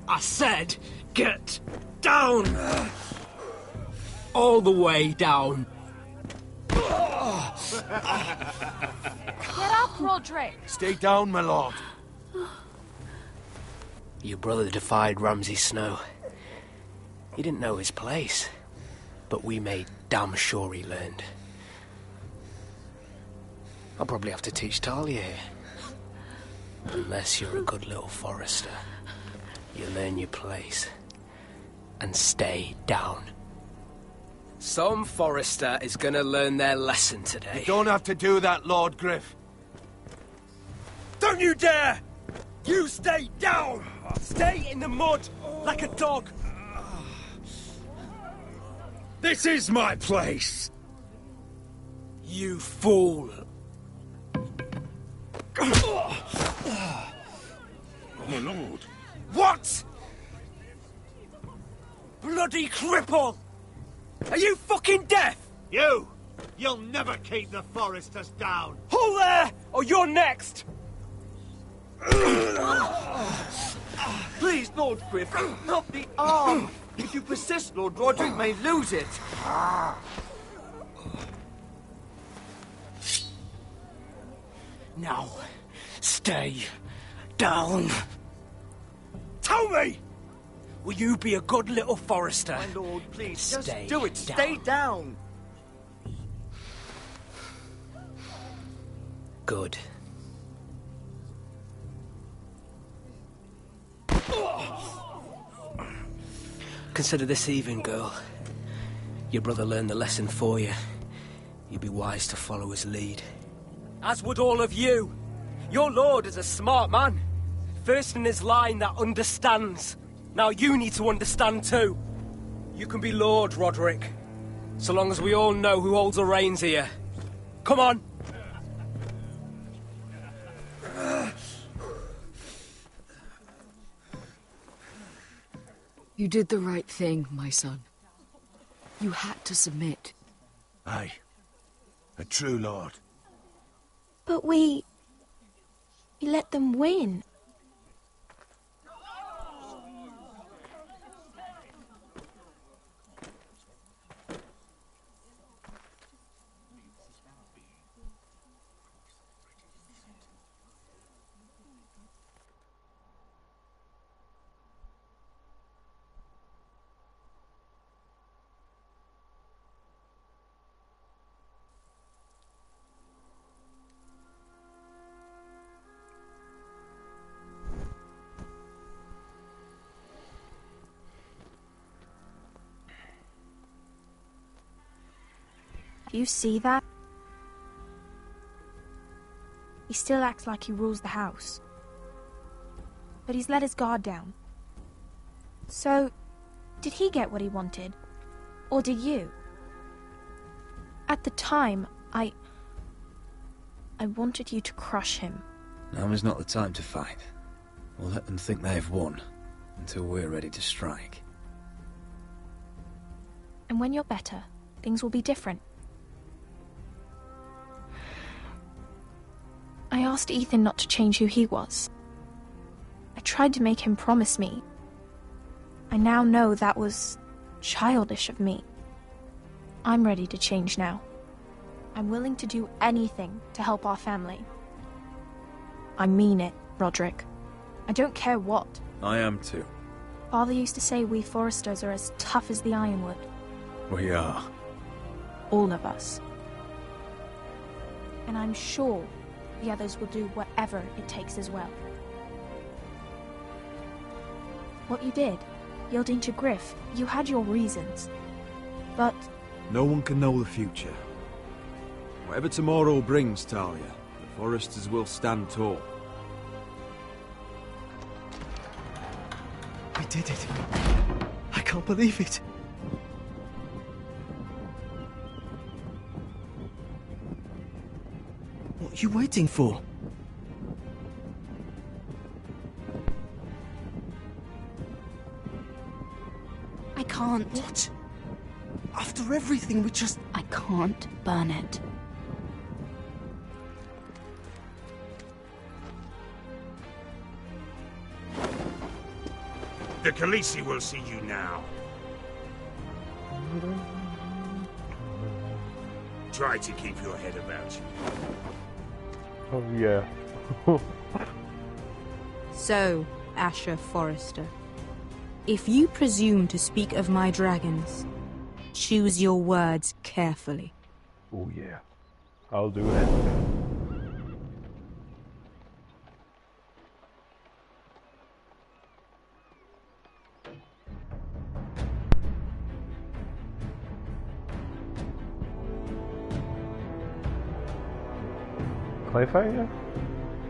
I said, get down! All the way down. Get up, Roderick! Stay down, my lord. Your brother defied Ramsay Snow. He didn't know his place, but we made damn sure he learned. I'll probably have to teach Talia here. Unless you're a good little Forester. You learn your place. And stay down. Some Forester is gonna learn their lesson today. You don't have to do that, Lord Griff. Don't you dare! You stay down! Stay in the mud, like a dog! This is my place! You fool! Oh, my lord. What?! Bloody cripple! Are you fucking deaf? You'll never keep the Foresters down! Hold there, or you're next! Please, Lord Griff, not the arm! If you persist, Lord Roderick may lose it. Now, stay down. Tell me! Will you be a good little Forester? My lord, please, Stay just do it. down. Stay down. Good. Consider this even, girl. Your brother learned the lesson for you. You'd be wise to follow his lead. As would all of you. Your lord is a smart man. First in his line that understands. Now you need to understand too. You can be Lord, Roderick. So long as we all know who holds the reins here. Come on! You did the right thing, my son. You had to submit. Aye. A true lord. But we let them win. Do you see that? He still acts like he rules the house. But he's let his guard down. So, did he get what he wanted? Or did you? At the time, I wanted you to crush him. Now is not the time to fight. We'll let them think they've won, until we're ready to strike. And when you're better, things will be different. I asked Ethan not to change who he was. I tried to make him promise me. I now know that was childish of me. I'm ready to change now. I'm willing to do anything to help our family. I mean it, Roderick. I don't care what. I am too. Father used to say we Foresters are as tough as the ironwood. We are. All of us. And I'm sure the others will do whatever it takes as well. What you did, yielding to Griff, you had your reasons. But No one can know the future. Whatever tomorrow brings, Talia, the Foresters will stand tall. We did it. I can't believe it. What are you waiting for? I can't. What? After everything we just... I can't burn it. The Khaleesi will see you now. Try to keep your head about you. Oh, yeah. So, Asher Forrester, if you presume to speak of my dragons, choose your words carefully. Oh, yeah. I'll do that. Clayfire?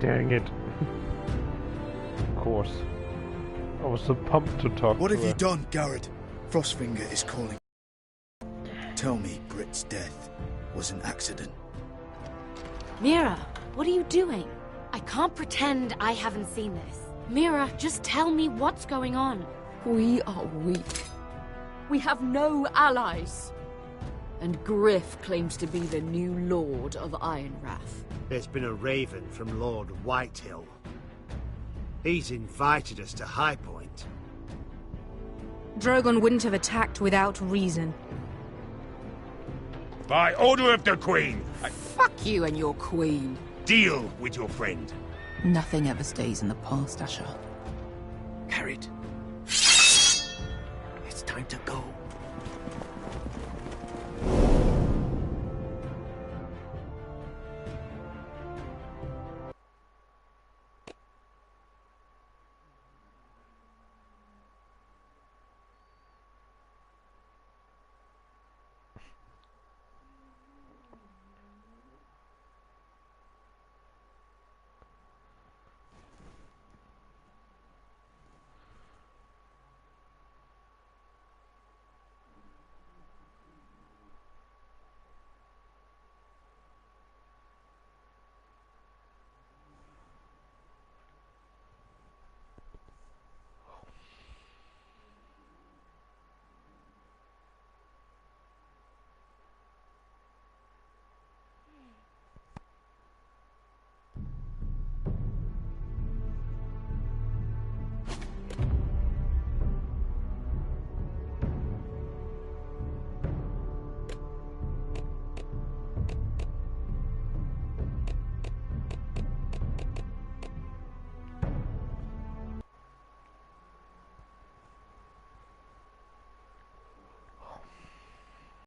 Dang it. Of course. I was so pumped to talk What to have you her. done, Garrett? Frostfinger is calling. Tell me Britt's death was an accident. Mira, what are you doing? I can't pretend I haven't seen this. Mira, just tell me what's going on. We are weak. We have no allies. And Griff claims to be the new Lord of Ironrath. There's been a raven from Lord Whitehill. He's invited us to High Point. Drogon wouldn't have attacked without reason. By order of the Queen, Fuck you and your queen. deal with your friend. Nothing ever stays in the past, Asher. Carried. It's time to go.